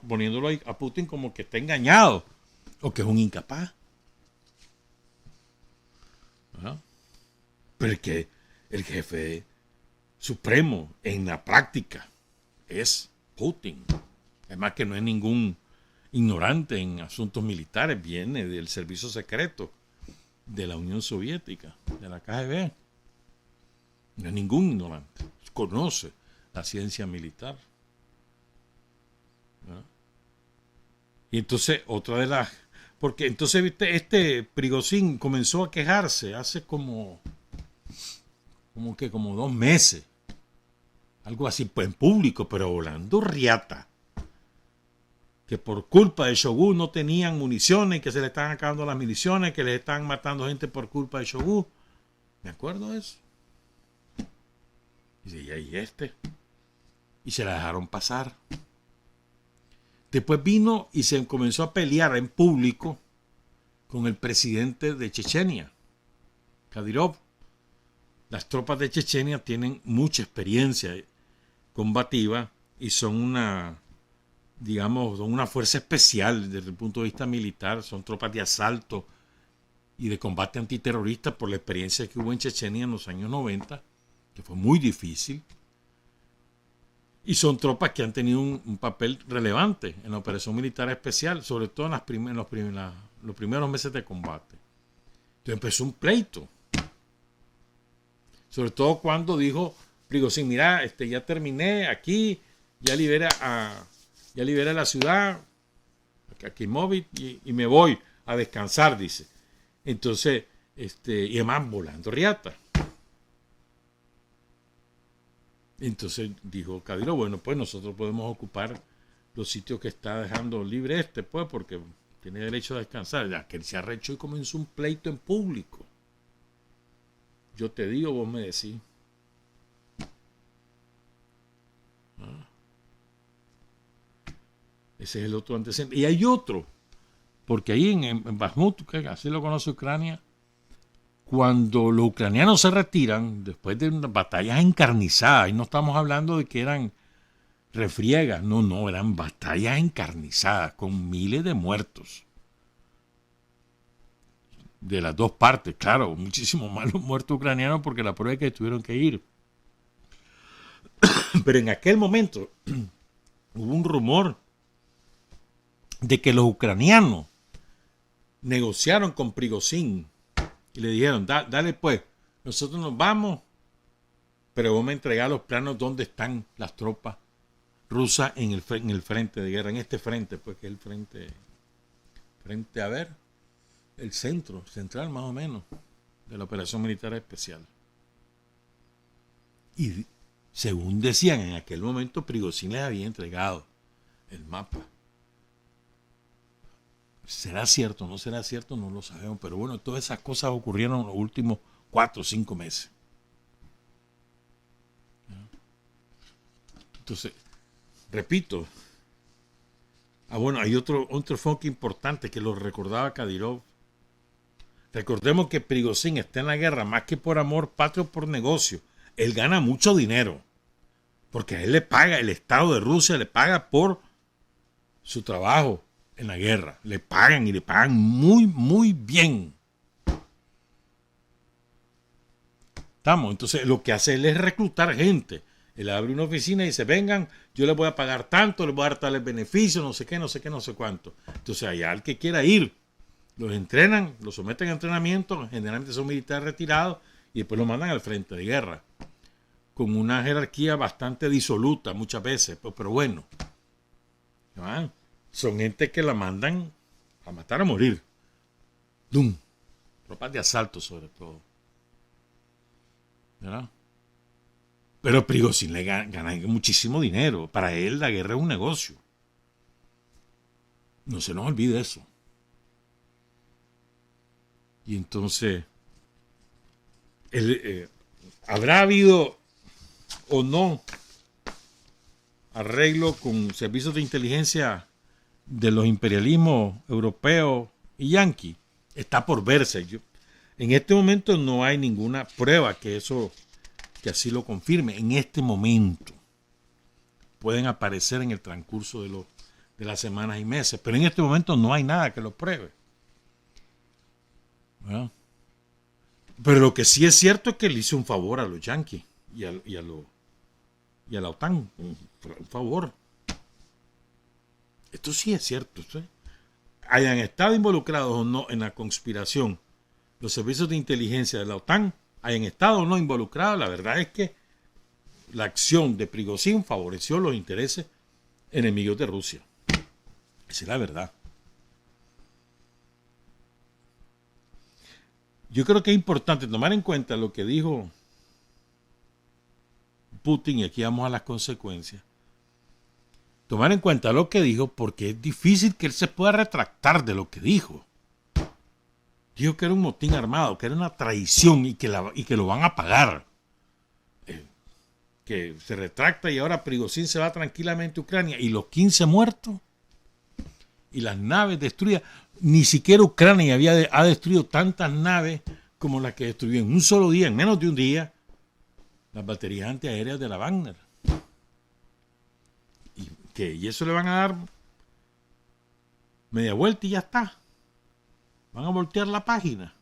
poniéndolo a Putin como que está engañado o que es un incapaz. ¿Ah? Pero que el jefe supremo en la práctica es Putin. Además que no es ningún ignorante en asuntos militares, viene del servicio secreto de la Unión Soviética, de la KGB. No es ningún ignorante, conoce la ciencia militar. ¿No? Y entonces otra de las... Porque entonces, viste, este Prigozhin comenzó a quejarse hace como 2 meses. Algo así, pues en público, pero volando riata. Que por culpa de Shoigu no tenían municiones, que se le estaban acabando las municiones, que les estaban matando gente por culpa de Shoigu. Me acuerdo de eso. Y y se la dejaron pasar. Después vino y se comenzó a pelear en público con el presidente de Chechenia, Kadyrov. Las tropas de Chechenia tienen mucha experiencia combativa y son una fuerza especial desde el punto de vista militar. Son tropas de asalto y de combate antiterrorista por la experiencia que hubo en Chechenia en los años 90, que fue muy difícil. Y son tropas que han tenido un papel relevante en la operación militar especial, sobre todo en los primeros meses de combate. Entonces empezó un pleito. Sobre todo cuando dijo Prigozhin, mira, ya terminé aquí, ya liberé la ciudad, a Kimovit, y me voy a descansar, dice. Entonces, y además volando riata. Entonces dijo Kadyrov, bueno, pues nosotros podemos ocupar los sitios que está dejando libre pues, porque tiene derecho a descansar. Ya que él se arrechó y comenzó un pleito en público. Yo te digo, vos me decís. Ese es el otro antecedente. Y hay otro, porque ahí en Bakhmut, que así lo conoce Ucrania, cuando los ucranianos se retiran, después de unas batallas encarnizadas, y no estamos hablando de que eran refriegas, no, eran batallas encarnizadas, con miles de muertos. de las dos partes. Claro, muchísimo más los muertos ucranianos porque la prueba es que tuvieron que ir. Pero en aquel momento hubo un rumor de que los ucranianos negociaron con Prigozhin y le dijeron, dale pues, nosotros nos vamos, pero vos me entregás los planos donde están las tropas rusas en el frente de guerra, en este frente, pues que es el frente a ver, el central más o menos, de la operación militar especial. Y según decían, en aquel momento Prigozhin les había entregado el mapa. ¿Será cierto o no será cierto? No lo sabemos. Pero bueno, todas esas cosas ocurrieron en los últimos 4 o 5 meses. Entonces, repito. Bueno, hay otro enfoque importante que lo recordaba Kadyrov. Recordemos que Prigozhin está en la guerra más que por amor patrio, por negocio. Él gana mucho dinero. Porque a él le paga, el Estado de Rusia le paga por su trabajo en la guerra. Le pagan y le pagan muy, muy bien. ¿Estamos? Entonces lo que hace él es reclutar gente. Él abre una oficina y dice, vengan, yo les voy a pagar tanto, les voy a dar tales beneficios, no sé qué, no sé qué, no sé cuánto. Entonces allá el que quiera ir, los entrenan, los someten a entrenamiento, generalmente son militares retirados, y después los mandan al frente de guerra. Con una jerarquía bastante disoluta muchas veces, pero bueno. ¿No? Son gente que la mandan a matar a morir. ¡Dum! Tropas de asalto sobre todo. ¿Verdad? Pero Prigozhin le gana muchísimo dinero. Para él la guerra es un negocio. No se nos olvide eso. Y entonces, ¿habrá habido o no arreglo con servicios de inteligencia de los imperialismos europeos y yanquis? Está por verse. En este momento no hay ninguna prueba que así lo confirme. En este momento pueden aparecer en el transcurso de las semanas y meses, pero en este momento no hay nada que lo pruebe. ¿Verdad? Pero lo que sí es cierto es que le hizo un favor a los yanquis y a la OTAN, un favor. Esto sí es cierto. ¿Sí? Hayan estado involucrados o no en la conspiración los servicios de inteligencia de la OTAN, hayan estado o no involucrados, la verdad es que la acción de Prigozhin favoreció los intereses enemigos de Rusia. Esa es la verdad. Yo creo que es importante tomar en cuenta lo que dijo Putin, y aquí vamos a las consecuencias. Tomar en cuenta lo que dijo, porque es difícil que él se pueda retractar de lo que dijo. Dijo que era un motín armado, que era una traición y que lo van a pagar. Que se retracta y ahora Prigozhin se va tranquilamente a Ucrania. Y los 15 muertos y las naves destruidas. Ni siquiera Ucrania ha destruido tantas naves como las que destruyó en un solo día, en menos de un día, las baterías antiaéreas de la Wagner. Y eso le van a dar media vuelta y ya está. Van a voltear la página.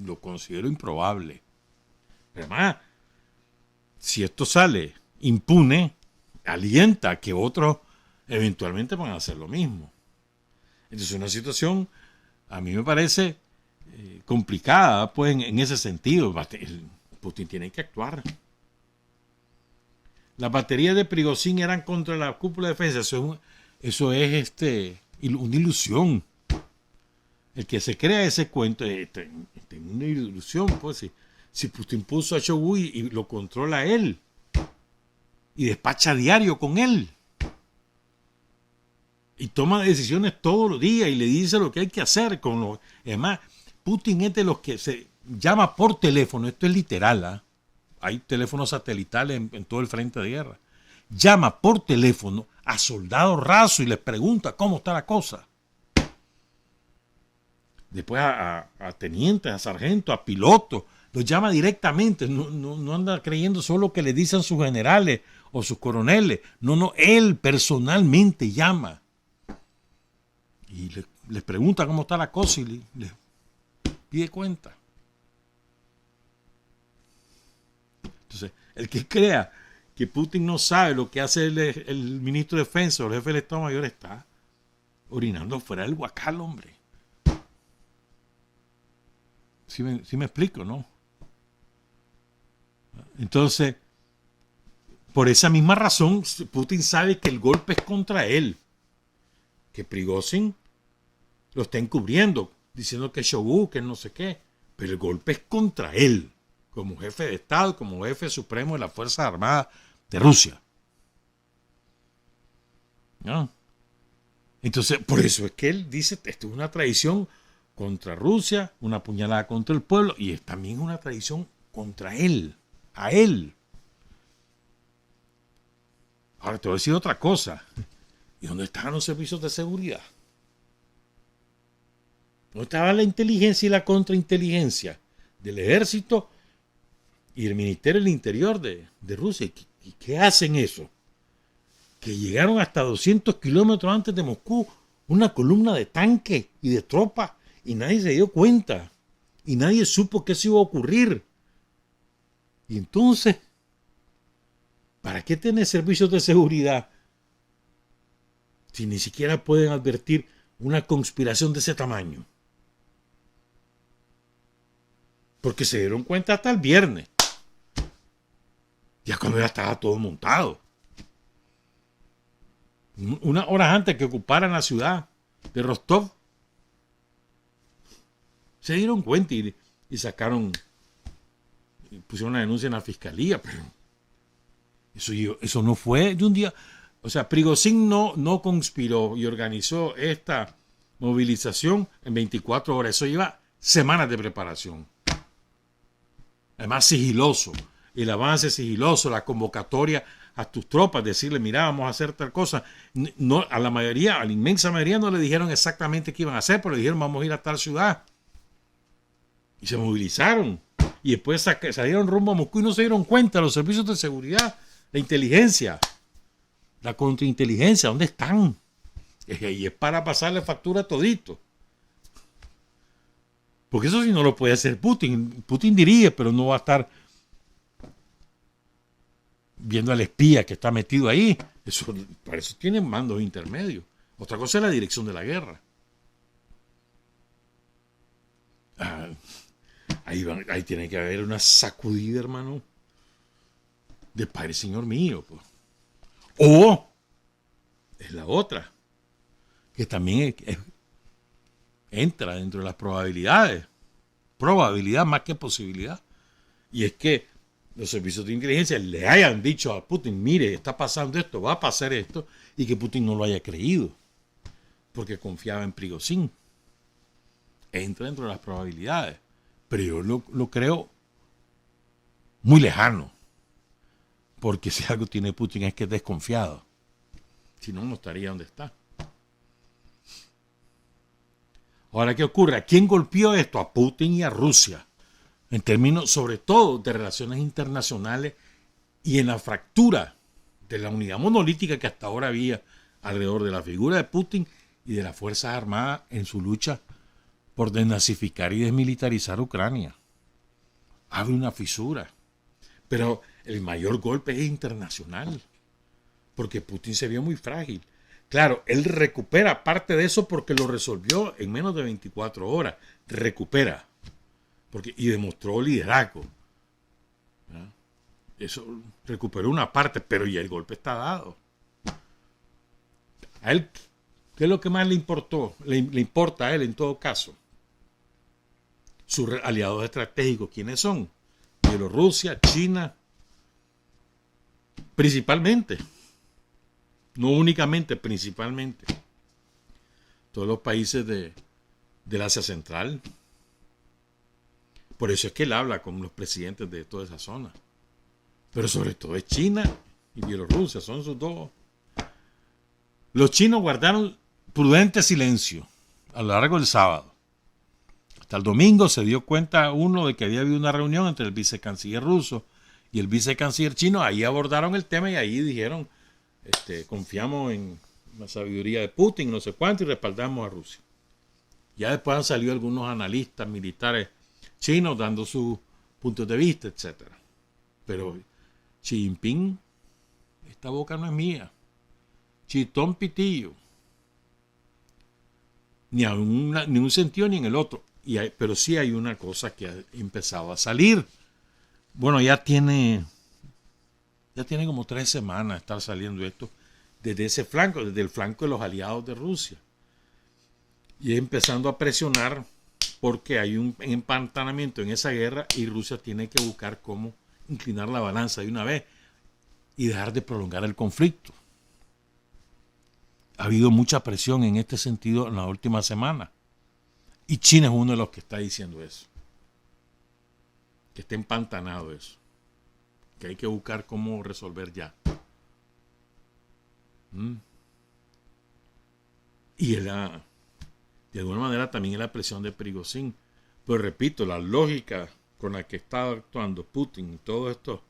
Lo considero improbable. Además, si esto sale impune, alienta a que otros eventualmente van a hacer lo mismo. Entonces, una situación, a mí me parece complicada, pues, en ese sentido. Putin tiene que actuar. Las baterías de Prigozhin eran contra la cúpula de defensa. Eso es una ilusión. El que se crea ese cuento es una ilusión. Pues, si Putin puso a Shoigu y lo controla él y despacha diario con él y toma decisiones todos los días y le dice lo que hay que hacer además, Putin es de los que se llama por teléfono. Esto es literal. Hay teléfonos satelitales en todo el frente de guerra. Llama por teléfono a soldados rasos y les pregunta cómo está la cosa. Después a tenientes, a sargentos, a pilotos. Los llama directamente. No anda creyendo solo que le dicen sus generales o sus coroneles. No, él personalmente llama. Y les pregunta cómo está la cosa y pide cuenta. Entonces, el que crea que Putin no sabe lo que hace el ministro de Defensa o el jefe del Estado Mayor está orinando fuera del huacal, hombre. ¿Sí me explico, no? Entonces, por esa misma razón, Putin sabe que el golpe es contra él. Que Prigozhin lo está encubriendo, diciendo que es Shogun, que no sé qué. Pero el golpe es contra él, como jefe de Estado, como jefe supremo de las Fuerzas Armadas de Rusia. ¿No? Entonces, por eso es que él dice, esto es una traición contra Rusia, una puñalada contra el pueblo, y es también una traición contra él, a él. Ahora te voy a decir otra cosa. ¿Y dónde estaban los servicios de seguridad? ¿Dónde estaba la inteligencia y la contrainteligencia del ejército y el Ministerio del Interior de Rusia? ¿Y qué hacen eso? Que llegaron hasta 200 kilómetros antes de Moscú una columna de tanques y de tropas y nadie se dio cuenta. Y nadie supo que eso iba a ocurrir. Y entonces, ¿para qué tener servicios de seguridad si ni siquiera pueden advertir una conspiración de ese tamaño? Porque se dieron cuenta hasta el viernes. Ya cuando ya estaba todo montado. Unas horas antes que ocuparan la ciudad de Rostov. Se dieron cuenta y sacaron, pusieron una denuncia en la fiscalía, pero eso no fue de un día. O sea, Prigozhin no conspiró y organizó esta movilización en 24 horas. Eso lleva semanas de preparación. Además, sigiloso. El avance sigiloso, la convocatoria a tus tropas, decirle, mira, vamos a hacer tal cosa. No, a la inmensa mayoría no le dijeron exactamente qué iban a hacer, pero le dijeron, vamos a ir a tal ciudad. Y se movilizaron. Y después salieron rumbo a Moscú y no se dieron cuenta los servicios de seguridad, la inteligencia, la contrainteligencia, ¿dónde están? Y es para pasarle factura a todito. Porque eso sí no lo puede hacer Putin. Putin dirige, pero no va a estar viendo al espía que está metido ahí. Para eso tienen mandos intermedios. Otra cosa es la dirección de la guerra. Ahí tiene que haber una sacudida, hermano, de Padre Señor mío. Pues. O es la otra, que también entra dentro de las probabilidades. Probabilidad más que posibilidad. Y es que los servicios de inteligencia le hayan dicho a Putin, mire, está pasando esto, va a pasar esto, y que Putin no lo haya creído, porque confiaba en Prigozhin. Entra dentro de las probabilidades. Pero yo lo creo muy lejano. Porque si algo tiene Putin es que es desconfiado. Si no, no estaría donde está. Ahora, ¿qué ocurre? ¿A quién golpeó esto? A Putin y a Rusia. En términos, sobre todo, de relaciones internacionales y en la fractura de la unidad monolítica que hasta ahora había alrededor de la figura de Putin y de las Fuerzas Armadas en su lucha por desnazificar y desmilitarizar Ucrania. Abre una fisura. Pero el mayor golpe es internacional. Porque Putin se vio muy frágil. Claro, él recupera parte de eso porque lo resolvió en menos de 24 horas. Recupera. Y demostró liderazgo. ¿Ya? Eso recuperó una parte, pero ya el golpe está dado. A él, ¿qué es lo que más le importó? Le importa a él en todo caso. Sus aliados estratégicos, ¿quiénes son? Bielorrusia, China, principalmente. No únicamente, principalmente. Todos los países del Asia Central. Por eso es que él habla con los presidentes de toda esa zona. Pero sobre todo es China y Bielorrusia, son sus dos. Los chinos guardaron prudente silencio a lo largo del sábado. Hasta el domingo se dio cuenta uno de que había habido una reunión entre el vicecanciller ruso y el vicecanciller chino. Ahí abordaron el tema y ahí dijeron, confiamos en la sabiduría de Putin, no sé cuánto, y respaldamos a Rusia. Ya después han salido algunos analistas militares chinos dando sus puntos de vista, etc. Pero Xi Jinping, esta boca no es mía. Chitón pitillo. Ni en un sentido ni en el otro. Pero sí hay una cosa que ha empezado a salir. Bueno, ya tiene como 3 semanas de estar saliendo esto desde ese flanco, desde el flanco de los aliados de Rusia. Y empezando a presionar porque hay un empantanamiento en esa guerra y Rusia tiene que buscar cómo inclinar la balanza de una vez y dejar de prolongar el conflicto. Ha habido mucha presión en este sentido en la última semana. Y China es uno de los que está diciendo eso. Que está empantanado eso. Que hay que buscar cómo resolver ya. Y de alguna manera también es la presión de Prigozhin. Pero repito, la lógica con la que está actuando Putin y todo esto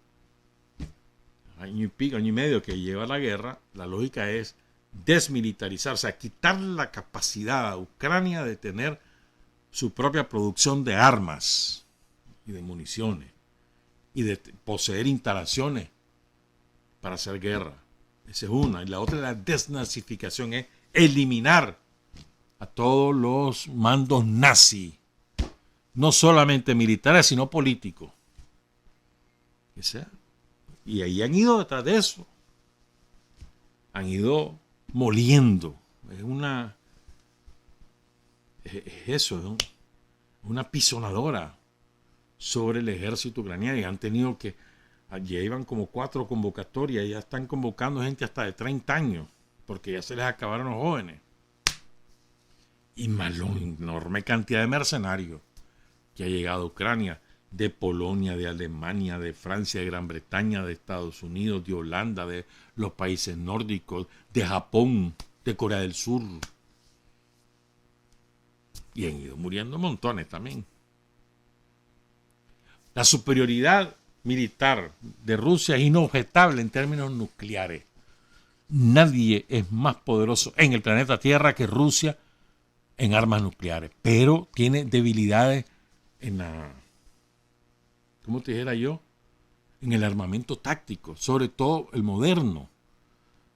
año y medio que lleva la guerra, la lógica es desmilitarizar, o sea, quitar la capacidad a Ucrania de tener su propia producción de armas y de municiones y de poseer instalaciones para hacer guerra. Esa es una. Y la otra, la desnazificación, es eliminar a todos los mandos nazi, no solamente militares, sino políticos. Y ahí han ido detrás de eso. Han ido moliendo. Es una pisonadora sobre el ejército ucraniano, y han tenido que, ya iban como 4 convocatorias, ya están convocando gente hasta de 30 años, porque ya se les acabaron los jóvenes. Y más la enorme cantidad de mercenarios que ha llegado a Ucrania, de Polonia, de Alemania, de Francia, de Gran Bretaña, de Estados Unidos, de Holanda, de los países nórdicos, de Japón, de Corea del Sur. Y han ido muriendo montones también. La superioridad militar de Rusia es inobjetable en términos nucleares. Nadie es más poderoso en el planeta Tierra que Rusia en armas nucleares, pero tiene debilidades en ¿cómo te dijera yo? En el armamento táctico, sobre todo el moderno.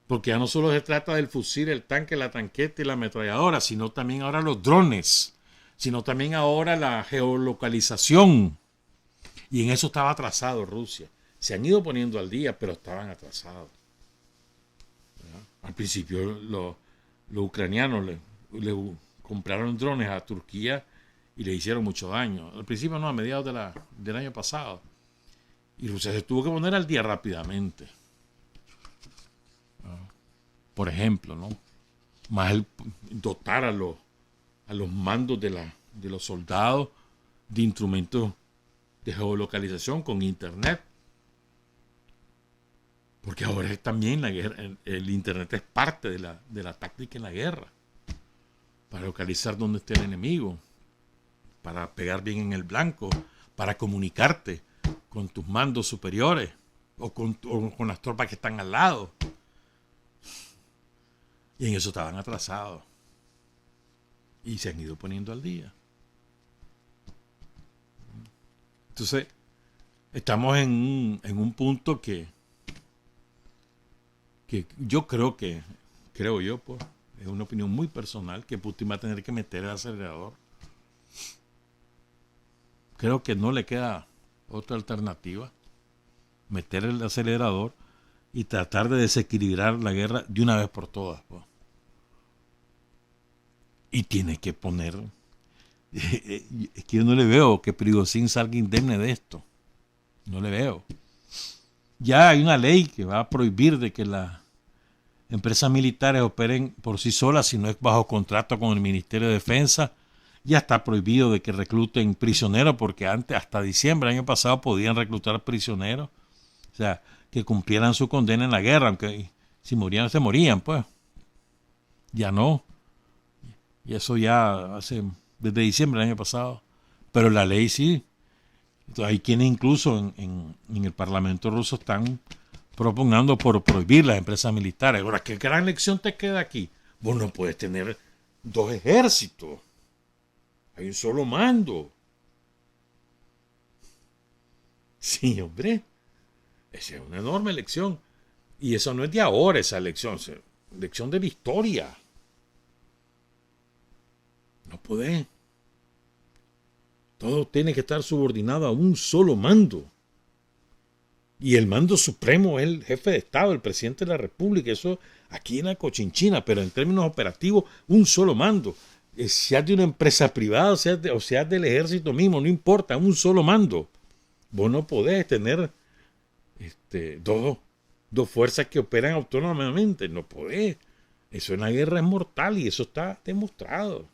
Porque ya no solo se trata del fusil, el tanque, la tanqueta y la ametralladora, sino también ahora los drones, sino también ahora la geolocalización. Y en eso estaba atrasado Rusia. Se han ido poniendo al día, pero estaban atrasados. Al principio los ucranianos le compraron drones a Turquía y le hicieron mucho daño. Al principio no, a mediados del año pasado. Y Rusia se tuvo que poner al día rápidamente. Por ejemplo, ¿no? Más el dotar a los mandos de los soldados de instrumentos de geolocalización con internet. Porque ahora es también la guerra, el internet es parte de la táctica en la guerra. Para localizar dónde está el enemigo, para pegar bien en el blanco, para comunicarte con tus mandos superiores o con las tropas que están al lado. Y en eso estaban atrasados. Y se han ido poniendo al día. Entonces, estamos en un punto que yo creo pues, es una opinión muy personal, que Putin va a tener que meter el acelerador. Creo que no le queda otra alternativa. Meter el acelerador y tratar de desequilibrar la guerra de una vez por todas. Pues. Y tiene que poner... Es que yo no le veo que Prigozhin salga indemne de esto. No le veo. Ya hay una ley que va a prohibir de que las empresas militares operen por sí solas si no es bajo contrato con el Ministerio de Defensa. Ya está prohibido de que recluten prisioneros, porque antes, hasta diciembre del año pasado, podían reclutar prisioneros. O sea, que cumplieran su condena en la guerra, aunque si morían, se morían, pues. Ya no. Y eso ya desde diciembre del año pasado. Pero la ley sí. Entonces, hay quienes incluso en el Parlamento ruso están proponiendo por prohibir las empresas militares. Ahora, ¿qué gran lección te queda aquí? Vos no puedes tener 2 ejércitos. Hay un solo mando. Sí, hombre. Esa es una enorme lección. Y eso no es de ahora, esa lección. Es lección de la historia. No puede. Todo tiene que estar subordinado a un solo mando. Y el mando supremo es el jefe de Estado, el presidente de la República. Eso aquí en la Cochinchina, pero en términos operativos, un solo mando. Sea de una empresa privada o sea del ejército mismo, no importa, un solo mando. Vos no podés tener dos fuerzas que operan autónomamente, no podés. Eso en la guerra es mortal y eso está demostrado.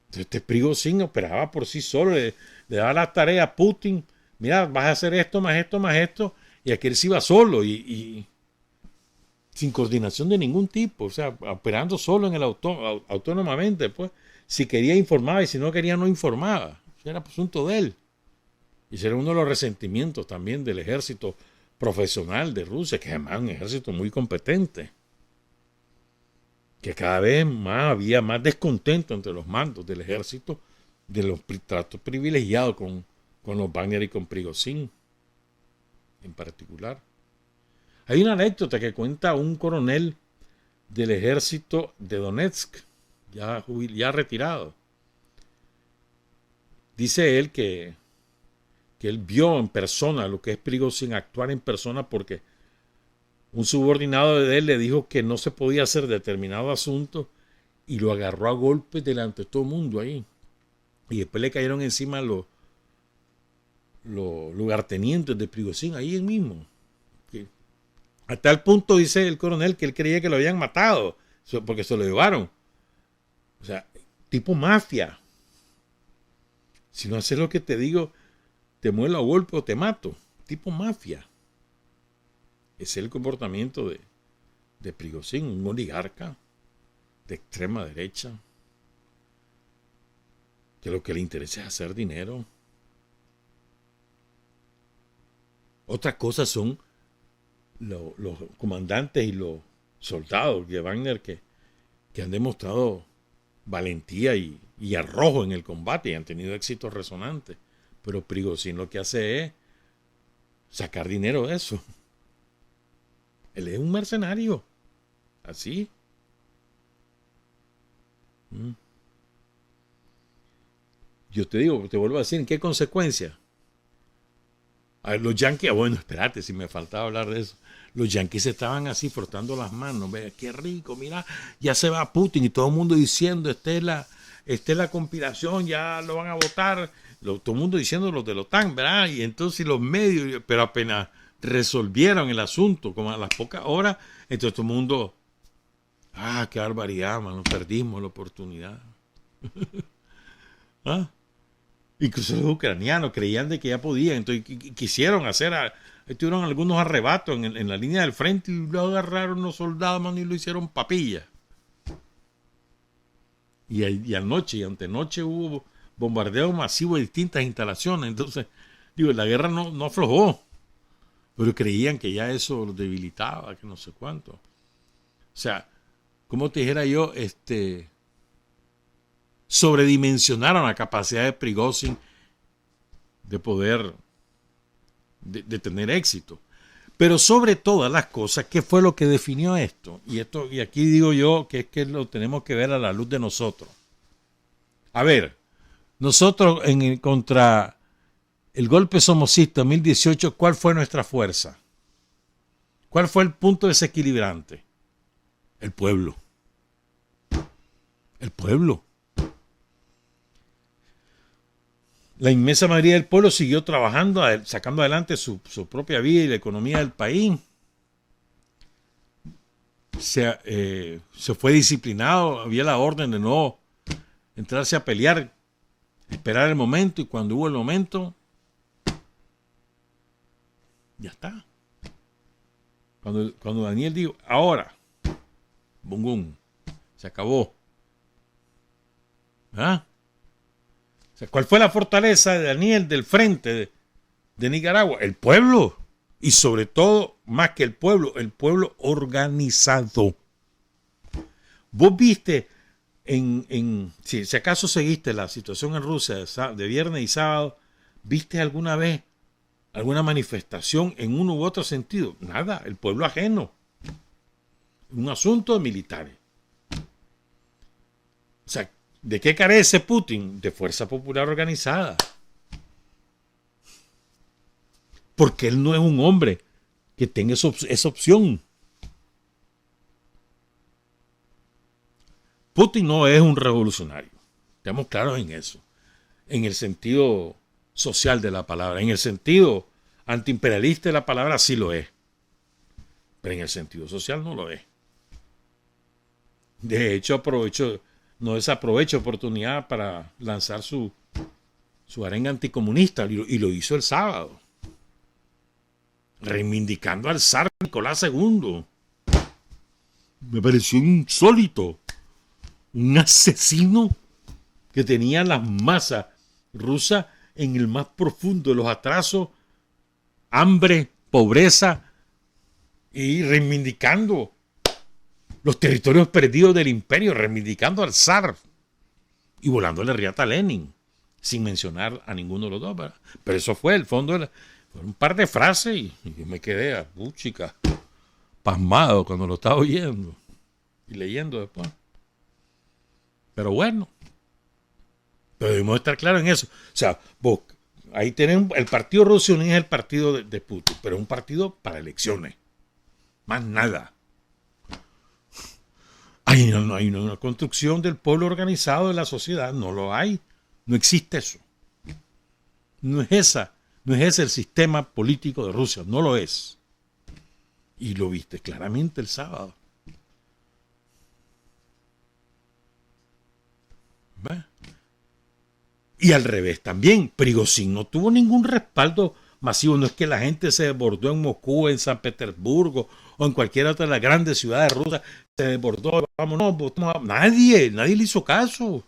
Entonces Prigozhin operaba por sí solo, le daba la tarea a Putin, mira, vas a hacer esto, más esto, más esto, y aquel se iba solo y sin coordinación de ningún tipo, o sea, operando solo en el autónomamente, pues, si quería informaba y si no quería no informaba, eso era asunto de él. Y ese era uno de los resentimientos también del ejército profesional de Rusia, que además es un ejército muy competente, que cada vez más había más descontento entre los mandos del ejército, de los tratos privilegiados con los Wagner y con Prigozhin en particular. Hay una anécdota que cuenta un coronel del ejército de Donetsk, ya retirado. Dice él que él vio en persona lo que es Prigozhin, actuar en persona, porque un subordinado de él le dijo que no se podía hacer determinado asunto y lo agarró a golpes delante de todo el mundo ahí. Y después le cayeron encima los lugartenientes de Prigozhin ahí mismo. A tal punto, dice el coronel, que él creía que lo habían matado porque se lo llevaron. O sea, tipo mafia. Si no haces lo que te digo, te muelo a golpe o te mato. Tipo mafia. Ese es el comportamiento de Prigozhin, un oligarca de extrema derecha, que lo que le interesa es hacer dinero. Otras cosas son los comandantes y los soldados de Wagner que han demostrado valentía y arrojo en el combate y han tenido éxitos resonantes. Pero Prigozhin lo que hace es sacar dinero de eso. Él es un mercenario. Así. Yo te digo, te vuelvo a decir, ¿en qué consecuencia? A ver, los yanquis, bueno, espérate, si me faltaba hablar de eso. Los yanquis estaban así frotando las manos. Vea, qué rico, mira, ya se va Putin y todo el mundo diciendo, esta es la conspiración, ya lo van a votar. Todo el mundo diciendo los de la OTAN, ¿verdad? Y entonces los medios, pero apenas resolvieron el asunto, como a las pocas horas, entonces todo el mundo, qué barbaridad, mano, perdimos la oportunidad. Incluso los ucranianos creían de que ya podían, entonces quisieron tuvieron algunos arrebatos en la línea del frente y lo agarraron los soldados, mano, y lo hicieron papilla. Y anoche y antenoche hubo bombardeo masivo de distintas instalaciones, entonces, la guerra no aflojó. Pero creían que ya eso los debilitaba, que no sé cuánto. O sea, como te dijera yo, sobredimensionaron la capacidad de Prigozhin de poder de tener éxito. Pero sobre todas las cosas, ¿qué fue lo que definió esto? Y aquí digo yo que es que lo tenemos que ver a la luz de nosotros. A ver, nosotros contra el golpe somocista 2018, ¿cuál fue nuestra fuerza? ¿Cuál fue el punto desequilibrante? El pueblo. El pueblo. La inmensa mayoría del pueblo siguió trabajando, sacando adelante su propia vida y la economía del país. Se fue disciplinado, había la orden de no entrarse a pelear, esperar el momento, y cuando hubo el momento, ya está. Cuando Daniel dijo, ahora, bum, bum, se acabó. O sea, ¿cuál fue la fortaleza de Daniel del frente de Nicaragua? El pueblo. Y sobre todo, más que el pueblo organizado. Vos viste Si acaso seguiste la situación en Rusia de viernes y sábado, ¿viste alguna vez alguna manifestación en uno u otro sentido? Nada, el pueblo ajeno. Un asunto de militares. O sea, ¿de qué carece Putin? De fuerza popular organizada. Porque él no es un hombre que tenga esa opción. Putin no es un revolucionario. Estamos claros en eso. En el sentido social de la palabra. En el sentido antiimperialista de la palabra sí lo es. Pero en el sentido social no lo es. De hecho, no desaprovecha oportunidad para lanzar su arenga anticomunista. Y lo hizo el sábado. Reivindicando al zar Nicolás II. Me pareció insólito. Un asesino que tenía las masas rusas en el más profundo de los atrasos, hambre, pobreza, y reivindicando los territorios perdidos del imperio, reivindicando al zar y volándole riata a Lenin, sin mencionar a ninguno de los dos, ¿verdad? Pero eso fue el fondo, fue un par de frases y yo me quedé chica, pasmado cuando lo estaba oyendo y leyendo después. Pero bueno, pero debemos estar claros en eso. O sea, vos, ahí tienen el partido ruso, es el partido de Putin, pero es un partido para elecciones. Más nada. Ahí no hay una construcción del pueblo organizado de la sociedad. No lo hay. No existe eso. No es ese el sistema político de Rusia. No lo es. Y lo viste claramente el sábado. ¿Ve? Y al revés también. Prigozhin no tuvo ningún respaldo masivo. No es que la gente se desbordó en Moscú, en San Petersburgo o en cualquier otra de las grandes ciudades rusas. Se desbordó. Vámonos. Nadie le hizo caso.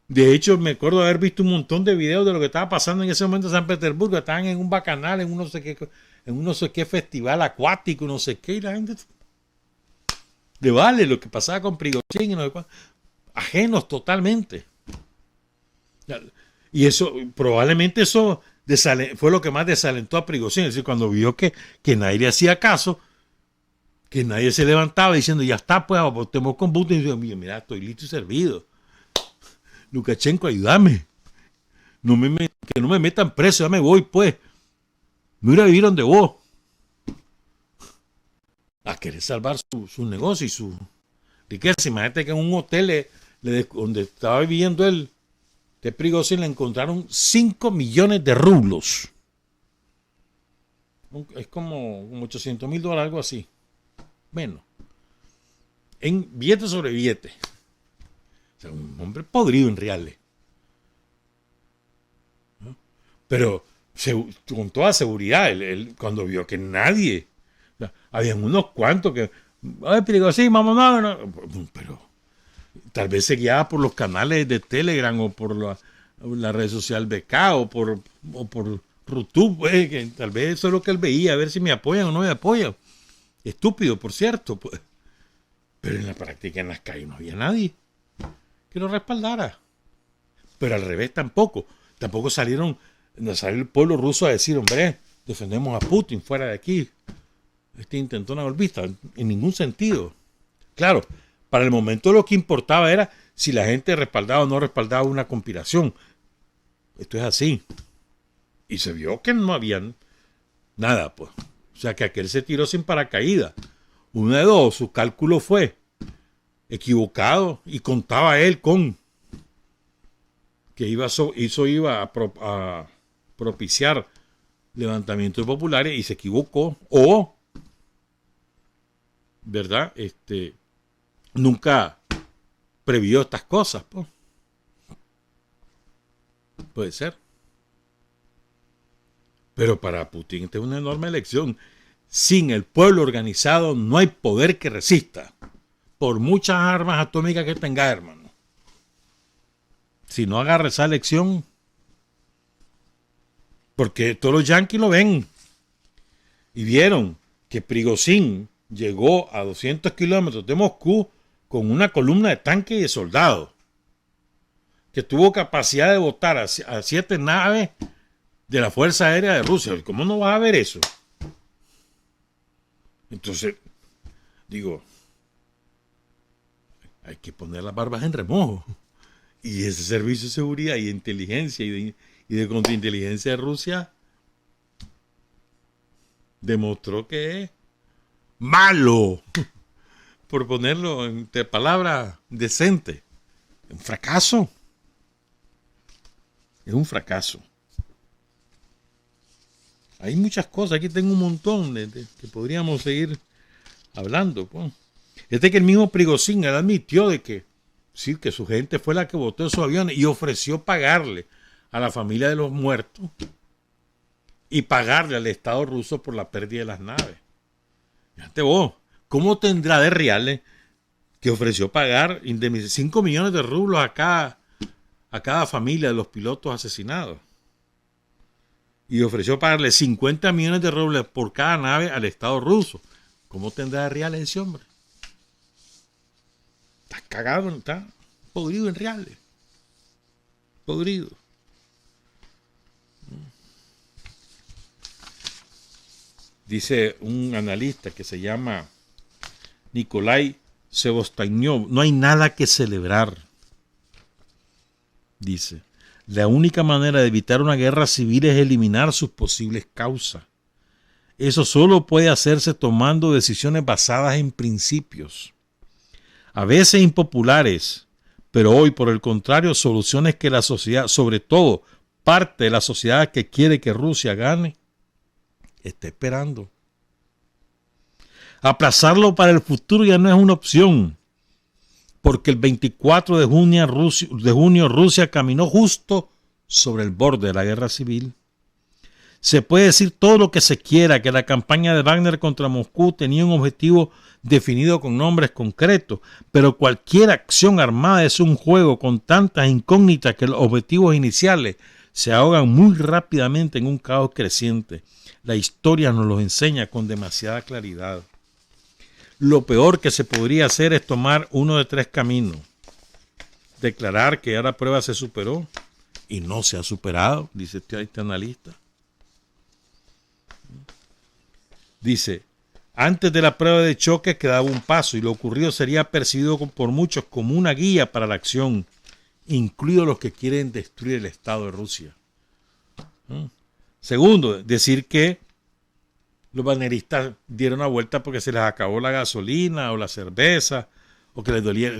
De hecho, me acuerdo de haber visto un montón de videos de lo que estaba pasando en ese momento en San Petersburgo. Estaban en un bacanal, en un no sé qué festival acuático, no sé qué. Y la gente le vale lo que pasaba con Prigozhin y no sé cuál. Ajenos totalmente. Y eso, probablemente eso fue lo que más desalentó a Prigozhin. Es decir, cuando vio que nadie le hacía caso, que nadie se levantaba diciendo, ya está, pues votemos con Putin. Y dijo, mira, estoy listo y servido. Lukashenko, ayúdame. Que no me metan preso, ya me voy, pues. Me voy a vivir donde vos. A querer salvar su negocio y su riqueza. Imagínate que en un hotel donde estaba viviendo él, de Prigozhin, le encontraron 5 millones de rublos. Es como $800,000, algo así. Menos. En billete sobre billete. O sea, un hombre podrido en reales. ¿No? Pero con toda seguridad, él cuando vio que nadie, o sea, habían unos cuantos que, ay, Prigozhin, vámonos, no. Pero tal vez se guiaba por los canales de Telegram o por la red social BK o por YouTube, que tal vez eso es lo que él veía, a ver si me apoyan o no me apoyan. Estúpido, por cierto, pues. Pero en la práctica, en las calles, no había nadie que lo respaldara. Pero al revés tampoco salió el pueblo ruso a decir, hombre, defendemos a Putin, fuera de aquí. Intentona golpista, en ningún sentido. Claro, para el momento lo que importaba era si la gente respaldaba o no respaldaba una conspiración. Esto es así. Y se vio que no habían nada, pues. O sea, que aquel se tiró sin paracaídas. Uno de dos, su cálculo fue equivocado y contaba él con que iba a propiciar levantamientos populares y se equivocó, o ¿verdad? Nunca previó estas cosas, pues. Puede ser. Pero para Putin esta es una enorme elección. Sin el pueblo organizado no hay poder que resista. Por muchas armas atómicas que tenga, hermano. Si no agarra esa elección, porque todos los yanquis lo ven y vieron que Prigozhin llegó a 200 kilómetros de Moscú con una columna de tanques y de soldados, que tuvo capacidad de botar a 7 naves de la Fuerza Aérea de Rusia. ¿Cómo no vas a ver eso? Entonces, digo, hay que poner las barbas en remojo. Y ese servicio de seguridad y de inteligencia y de contrainteligencia de Rusia demostró que es malo, por ponerlo entre palabras decentes. Un fracaso. Es un fracaso. Hay muchas cosas, aquí tengo un montón que podríamos seguir hablando. Pues. Que el mismo Prigozhin admitió de que sí, que su gente fue la que botó esos aviones y ofreció pagarle a la familia de los muertos y pagarle al Estado ruso por la pérdida de las naves. Fíjate vos, ¿cómo tendrá de reales que ofreció pagar 5 millones de rublos a cada familia de los pilotos asesinados? Y ofreció pagarle 50 millones de rublos por cada nave al Estado ruso. ¿Cómo tendrá de reales ese hombre? Está cagado, está podrido en reales. Podrido. Dice un analista que se llama Nikolai Sevostañov, no hay nada que celebrar. Dice, la única manera de evitar una guerra civil es eliminar sus posibles causas. Eso solo puede hacerse tomando decisiones basadas en principios. A veces impopulares, pero hoy, por el contrario, soluciones que la sociedad, sobre todo parte de la sociedad que quiere que Rusia gane, está esperando. Aplazarlo para el futuro ya no es una opción, porque el 24 de junio Rusia caminó justo sobre el borde de la guerra civil. Se puede decir todo lo que se quiera, que la campaña de Wagner contra Moscú tenía un objetivo definido con nombres concretos, pero cualquier acción armada es un juego con tantas incógnitas que los objetivos iniciales se ahogan muy rápidamente en un caos creciente. La historia nos lo enseña con demasiada claridad. Lo peor que se podría hacer es tomar uno de 3 caminos. Declarar que ya la prueba se superó y no se ha superado, dice este analista. Dice, antes de la prueba de choque quedaba un paso y lo ocurrido sería percibido por muchos como una guía para la acción, incluidos los que quieren destruir el Estado de Rusia. Segundo, decir que los wagneristas dieron la vuelta porque se les acabó la gasolina o la cerveza o que les dolía,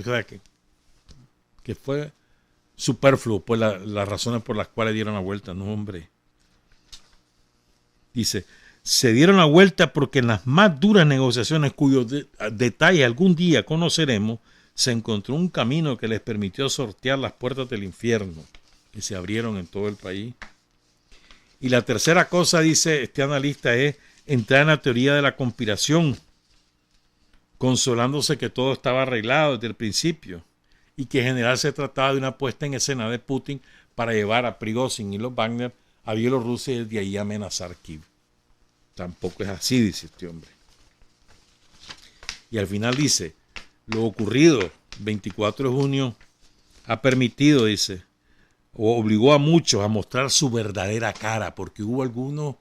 que fue superfluo pues las razones por las cuales dieron la vuelta. No, hombre. Dice, se dieron la vuelta porque en las más duras negociaciones cuyos detalles algún día conoceremos, se encontró un camino que les permitió sortear las puertas del infierno que se abrieron en todo el país. Y la tercera cosa, dice este analista, es entrar en la teoría de la conspiración, consolándose que todo estaba arreglado desde el principio y que en general se trataba de una puesta en escena de Putin para llevar a Prigozhin y los Wagner a Bielorrusia y desde ahí amenazar Kiev. Tampoco es así, dice este hombre. Y al final dice, lo ocurrido 24 de junio ha permitido, dice, o obligó a muchos a mostrar su verdadera cara, porque hubo algunos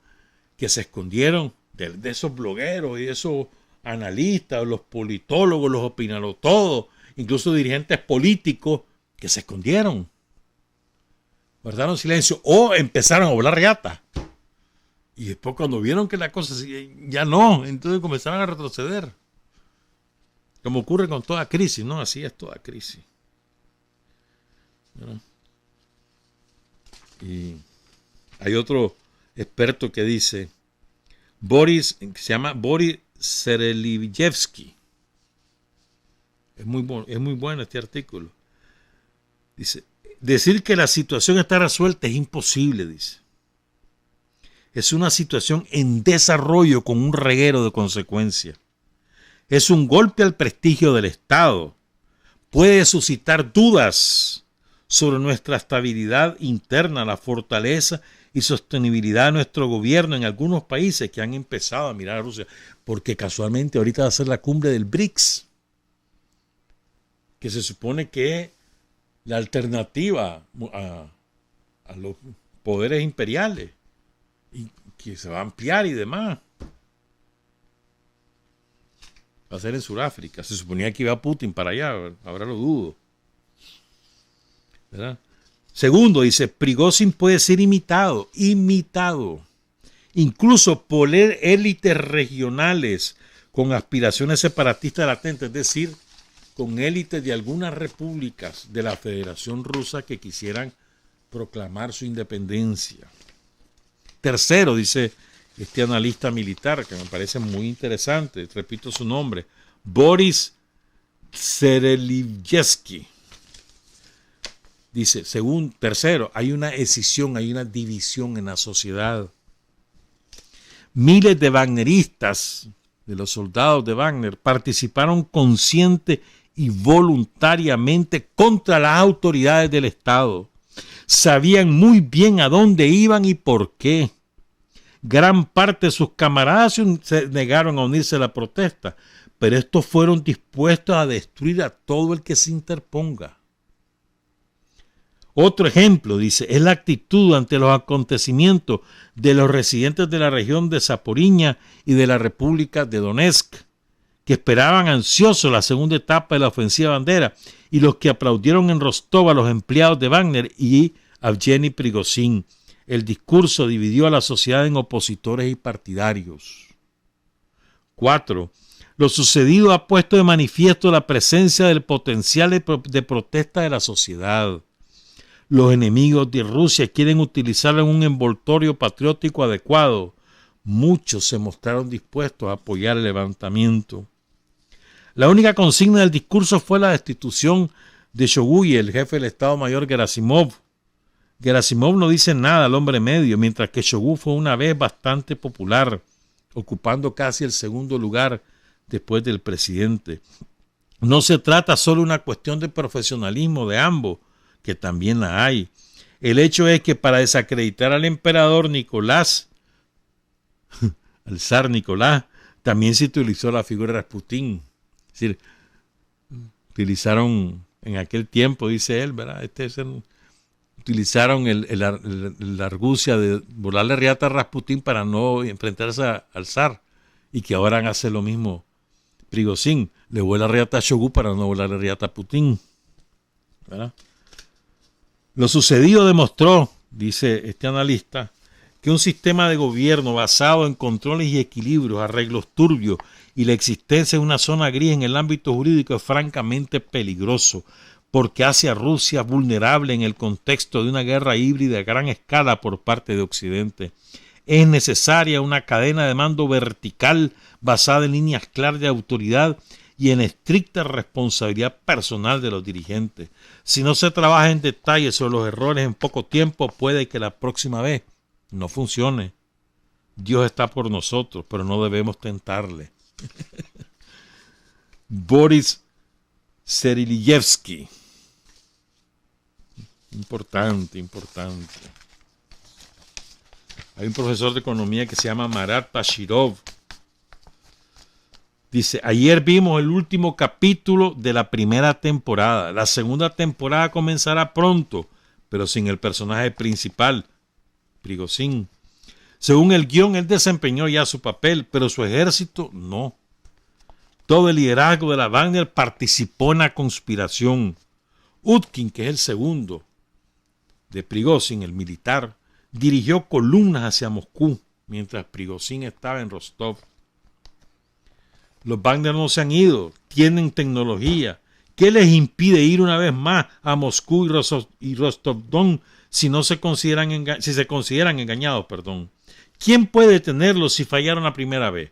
que se escondieron de esos blogueros y de esos analistas, los politólogos, los opinólogos, todos, incluso dirigentes políticos que se escondieron, guardaron silencio o empezaron a volar reata. Y después cuando vieron que la cosa ya no, entonces comenzaron a retroceder. Como ocurre con toda crisis, ¿no? Así es toda crisis. ¿No? Y hay otro experto que dice, se llama Boris Sereliyevsky. Es muy bueno este artículo. Dice, decir que la situación está resuelta es imposible, dice. Es una situación en desarrollo con un reguero de consecuencias. Es un golpe al prestigio del Estado. Puede suscitar dudas sobre nuestra estabilidad interna, la fortaleza y sostenibilidad de nuestro gobierno en algunos países que han empezado a mirar a Rusia, porque casualmente ahorita va a ser la cumbre del BRICS. que se supone que es la alternativa a los poderes imperiales y que se va a ampliar y demás. Va a ser en Sudáfrica. Se suponía que iba Putin para allá, ahora lo dudo. ¿Verdad? Segundo, dice, Prigozhin puede ser imitado, incluso por élites regionales con aspiraciones separatistas latentes, es decir, con élites de algunas repúblicas de la Federación Rusa que quisieran proclamar su independencia. Tercero, dice este analista militar, que me parece muy interesante, repito su nombre, Boris Serelivsky. Dice, tercero, hay una escisión, hay una división en la sociedad. Miles de wagneristas, de los soldados de Wagner, participaron consciente y voluntariamente contra las autoridades del Estado. Sabían muy bien a dónde iban y por qué. Gran parte de sus camaradas se negaron a unirse a la protesta, pero estos fueron dispuestos a destruir a todo el que se interponga. Otro ejemplo, dice, es la actitud ante los acontecimientos de los residentes de la región de Zaporiña y de la República de Donetsk, que esperaban ansiosos la segunda etapa de la ofensiva bandera, y los que aplaudieron en Rostov a los empleados de Wagner y a Yevgeny Prigozhin. El discurso dividió a la sociedad en opositores y partidarios. 4. Lo sucedido ha puesto de manifiesto la presencia del potencial de protesta de la sociedad. Los enemigos de Rusia quieren utilizarlo en un envoltorio patriótico adecuado. Muchos se mostraron dispuestos a apoyar el levantamiento. La única consigna del discurso fue la destitución de Shoigu y el jefe del Estado Mayor Gerasimov. Gerasimov no dice nada al hombre medio, mientras que Shoigu fue una vez bastante popular, ocupando casi el segundo lugar después del presidente. No se trata solo de una cuestión de profesionalismo de ambos, que también la hay. El hecho es que para desacreditar al emperador Nicolás, al zar Nicolás, también se utilizó la figura de Rasputín. Es decir, utilizaron en aquel tiempo, dice él, ¿verdad? Utilizaron la argucia de volarle riata a Rasputín para no enfrentarse al zar, y que ahora hace lo mismo Prigozhin, le vuela riata a Shoigu para no volarle riata a Putin, ¿verdad? Lo sucedido demostró, dice este analista, que un sistema de gobierno basado en controles y equilibrios, arreglos turbios y la existencia de una zona gris en el ámbito jurídico es francamente peligroso, porque hace a Rusia vulnerable en el contexto de una guerra híbrida a gran escala por parte de Occidente. Es necesaria una cadena de mando vertical basada en líneas claras de autoridad y en estricta responsabilidad personal de los dirigentes. Si no se trabaja en detalle sobre los errores en poco tiempo, puede que la próxima vez no funcione. Dios está por nosotros, pero no debemos tentarle. Boris Serelivsky. Importante. Hay un profesor de economía que se llama Marat Bashirov. Dice, ayer vimos el último capítulo de la primera temporada. La segunda temporada comenzará pronto, pero sin el personaje principal, Prigozhin. Según el guión, él desempeñó ya su papel, pero su ejército no. Todo el liderazgo de la Wagner participó en la conspiración. Utkin, que es el segundo de Prigozhin, el militar, dirigió columnas hacia Moscú, mientras Prigozhin estaba en Rostov. Los Wagner no se han ido, tienen tecnología. ¿Qué les impide ir una vez más a Moscú y Rostov-Don si se consideran engañados? ¿Quién puede detenerlos si fallaron la primera vez?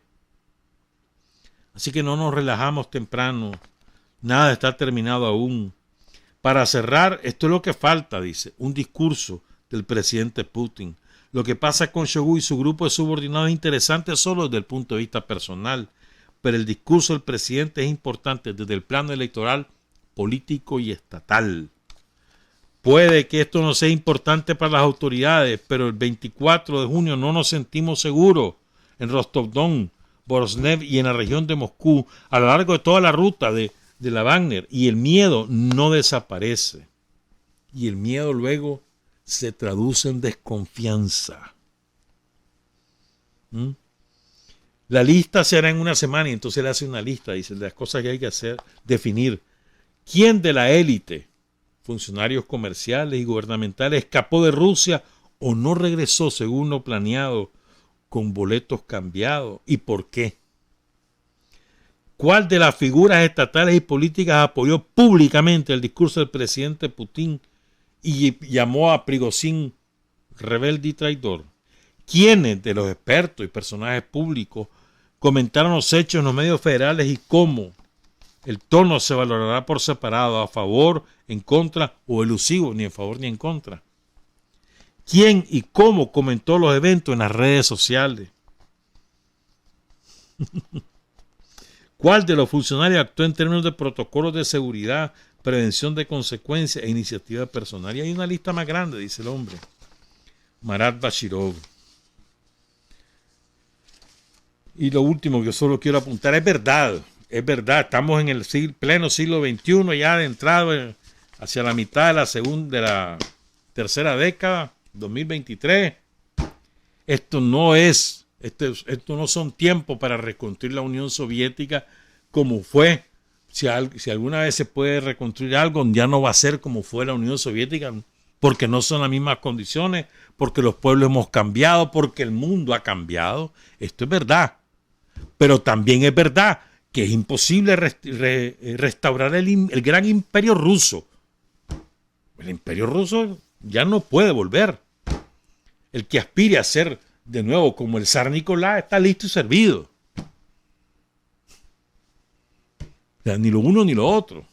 Así que no nos relajamos temprano. Nada está terminado aún. Para cerrar, esto es lo que falta, dice, un discurso del presidente Putin. Lo que pasa con Shoigu y su grupo de subordinados es interesante solo desde el punto de vista personal, pero el discurso del presidente es importante desde el plano electoral, político y estatal. Puede que esto no sea importante para las autoridades, pero el 24 de junio no nos sentimos seguros en Rostov-Don, Borosnev y en la región de Moscú, a lo largo de toda la ruta de de la Wagner. Y el miedo no desaparece. Y el miedo luego se traduce en desconfianza. La lista se hará en una semana y entonces le hace una lista, dice, de las cosas que hay que hacer, definir quién de la élite, funcionarios comerciales y gubernamentales, escapó de Rusia o no regresó según lo planeado con boletos cambiados y por qué. ¿Cuál de las figuras estatales y políticas apoyó públicamente el discurso del presidente Putin y llamó a Prigozhin rebelde y traidor? ¿Quiénes de los expertos y personajes públicos comentaron los hechos en los medios federales y cómo el tono se valorará por separado, a favor, en contra o elusivo, ni en favor ni en contra? ¿Quién y cómo comentó los eventos en las redes sociales? ¿Cuál de los funcionarios actuó en términos de protocolos de seguridad, prevención de consecuencias e iniciativa personal? Y hay una lista más grande, dice el hombre. Marat Bashirov. Y lo último que yo solo quiero apuntar, es verdad, estamos en el pleno siglo XXI, ya adentrado hacia la mitad de la tercera década, 2023. Esto no son tiempos para reconstruir la Unión Soviética como fue. Si alguna vez se puede reconstruir algo, ya no va a ser como fue la Unión Soviética, porque no son las mismas condiciones, porque los pueblos hemos cambiado, porque el mundo ha cambiado. Esto es verdad. Pero también es verdad que es imposible restaurar el gran imperio ruso. El imperio ruso ya no puede volver. El que aspire a ser de nuevo como el zar Nicolás está listo y servido. O sea, ni lo uno ni lo otro.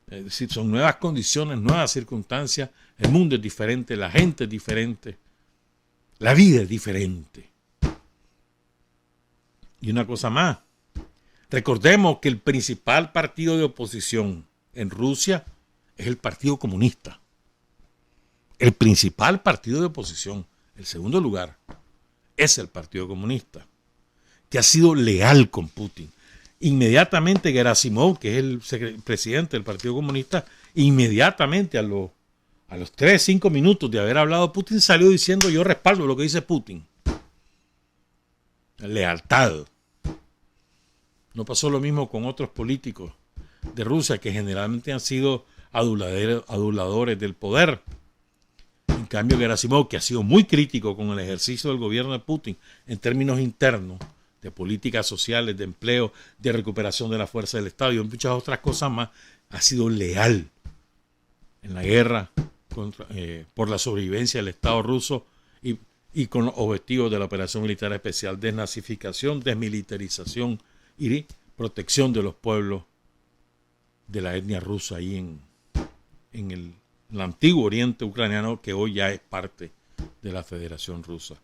Es decir, son nuevas condiciones, nuevas circunstancias. El mundo es diferente, la gente es diferente, la vida es diferente. Y una cosa más, recordemos que el principal partido de oposición en Rusia es el Partido Comunista. El principal partido de oposición, el segundo lugar, es el Partido Comunista, que ha sido leal con Putin. Inmediatamente Gerasimov, que es el presidente del Partido Comunista, inmediatamente a los 3-5 minutos de haber hablado Putin, salió diciendo: yo respaldo lo que dice Putin. Lealtad. No pasó lo mismo con otros políticos de Rusia que generalmente han sido aduladores del poder. En cambio, Gerasimov, que ha sido muy crítico con el ejercicio del gobierno de Putin en términos internos, de políticas sociales, de empleo, de recuperación de la fuerza del Estado y muchas otras cosas más, ha sido leal en la guerra por la sobrevivencia del Estado ruso y con los objetivos de la operación militar especial, desnazificación, desmilitarización y protección de los pueblos de la etnia rusa ahí en el antiguo oriente ucraniano, que hoy ya es parte de la Federación Rusa.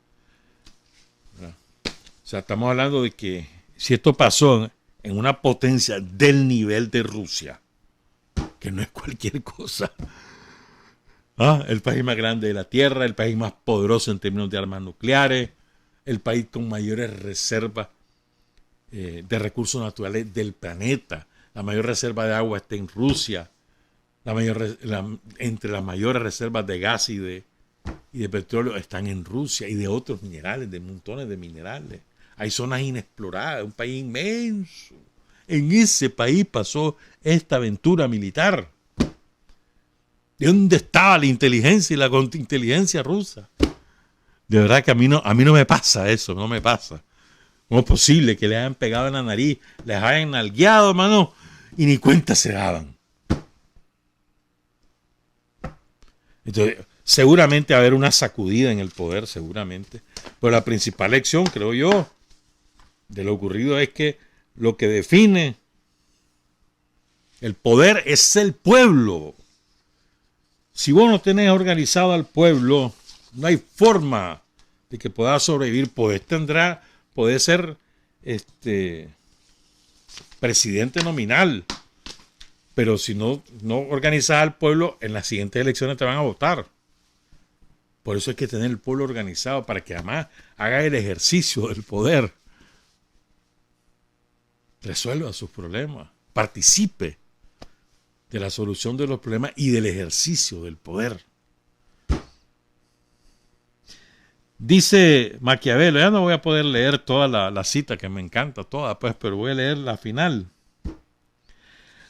¿Verdad? O sea, estamos hablando de que si esto pasó en una potencia del nivel de Rusia, que no es cualquier cosa, el país más grande de la Tierra, el país más poderoso en términos de armas nucleares, el país con mayores reservas de recursos naturales del planeta, la mayor reserva de agua está en Rusia, entre las mayores reservas de gas y de petróleo están en Rusia, y de otros minerales, de montones de minerales. Hay zonas inexploradas, un país inmenso. En ese país pasó esta aventura militar. ¿De dónde estaba la inteligencia y la contrainteligencia rusa? De verdad que a mí no me pasa eso, no me pasa. ¿Cómo es posible que le hayan pegado en la nariz, les hayan nalgueado, hermano, y ni cuenta se daban? Entonces, seguramente va a haber una sacudida en el poder, seguramente. Pero la principal lección, creo yo, de lo ocurrido es que lo que define el poder es el pueblo. Si vos no tenés organizado al pueblo, no hay forma de que pueda sobrevivir. Podés ser presidente nominal, pero si no organizas al pueblo, en las siguientes elecciones te van a votar. Por eso hay que tener el pueblo organizado, para que además haga el ejercicio del poder. resuelva sus problemas, participe de la solución de los problemas y del ejercicio del poder. Dice Maquiavelo, ya no voy a poder leer toda la cita que me encanta, toda, pues, pero voy a leer la final.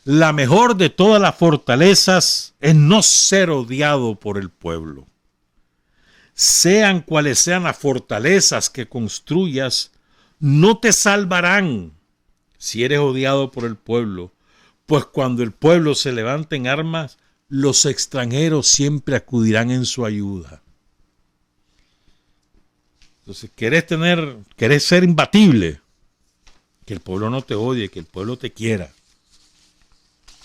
La mejor de todas las fortalezas es no ser odiado por el pueblo. Sean cuales sean las fortalezas que construyas, no te salvarán si eres odiado por el pueblo, pues cuando el pueblo se levante en armas, los extranjeros siempre acudirán en su ayuda. Entonces, querés ser imbatible, que el pueblo no te odie, que el pueblo te quiera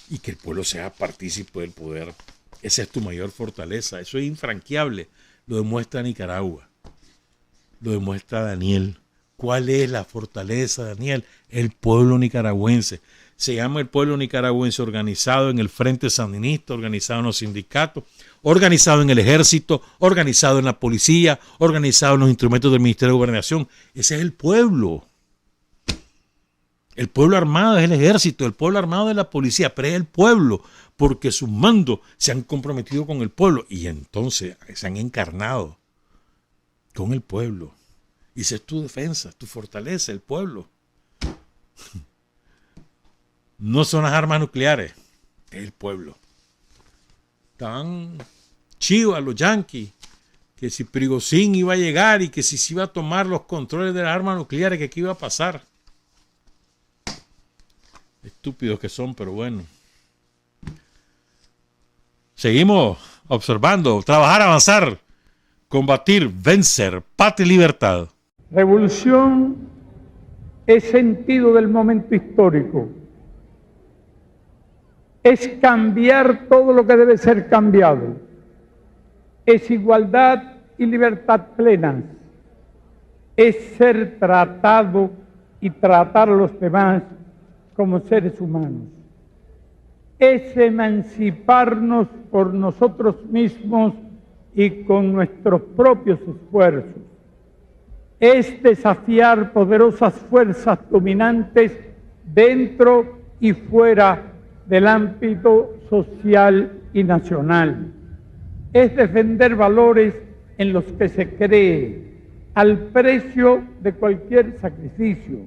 y que el pueblo sea partícipe del poder. Esa es tu mayor fortaleza, eso es infranqueable. Lo demuestra Nicaragua, lo demuestra Daniel. ¿Cuál es la fortaleza, Daniel? El pueblo nicaragüense. Se llama el pueblo nicaragüense organizado en el Frente Sandinista, organizado en los sindicatos, organizado en el ejército, organizado en la policía, organizado en los instrumentos del Ministerio de Gobernación. Ese es el pueblo. El pueblo armado es el ejército, el pueblo armado es la policía, pero es el pueblo, porque sus mandos se han comprometido con el pueblo y entonces se han encarnado con el pueblo. Y esa es tu defensa, tu fortaleza, el pueblo. No son las armas nucleares, es el pueblo. Estaban chivas los yanquis, que si Prigozhin iba a llegar y que si se iba a tomar los controles de las armas nucleares, que qué iba a pasar. Estúpidos que son, pero bueno. Seguimos observando, trabajar, avanzar, combatir, vencer, patria y libertad. Revolución es sentido del momento histórico. Es cambiar todo lo que debe ser cambiado. Es igualdad y libertad plenas. Es ser tratado y tratar a los demás como seres humanos. Es emanciparnos por nosotros mismos y con nuestros propios esfuerzos. Es desafiar poderosas fuerzas dominantes dentro y fuera del ámbito social y nacional. Es defender valores en los que se cree al precio de cualquier sacrificio.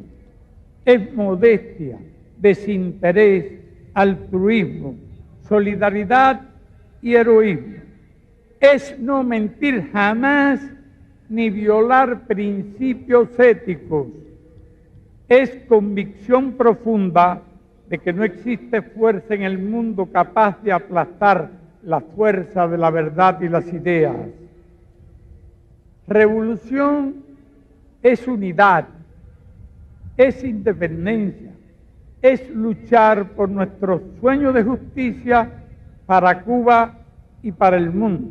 Es modestia, desinterés, altruismo, solidaridad y heroísmo. Es no mentir jamás ni violar principios éticos. Es convicción profunda de que no existe fuerza en el mundo capaz de aplastar la fuerza de la verdad y las ideas. Revolución es unidad, es independencia, es luchar por nuestro sueño de justicia para Cuba y para el mundo,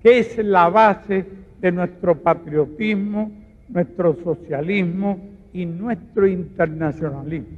que es la base de nuestro patriotismo, nuestro socialismo y nuestro internacionalismo.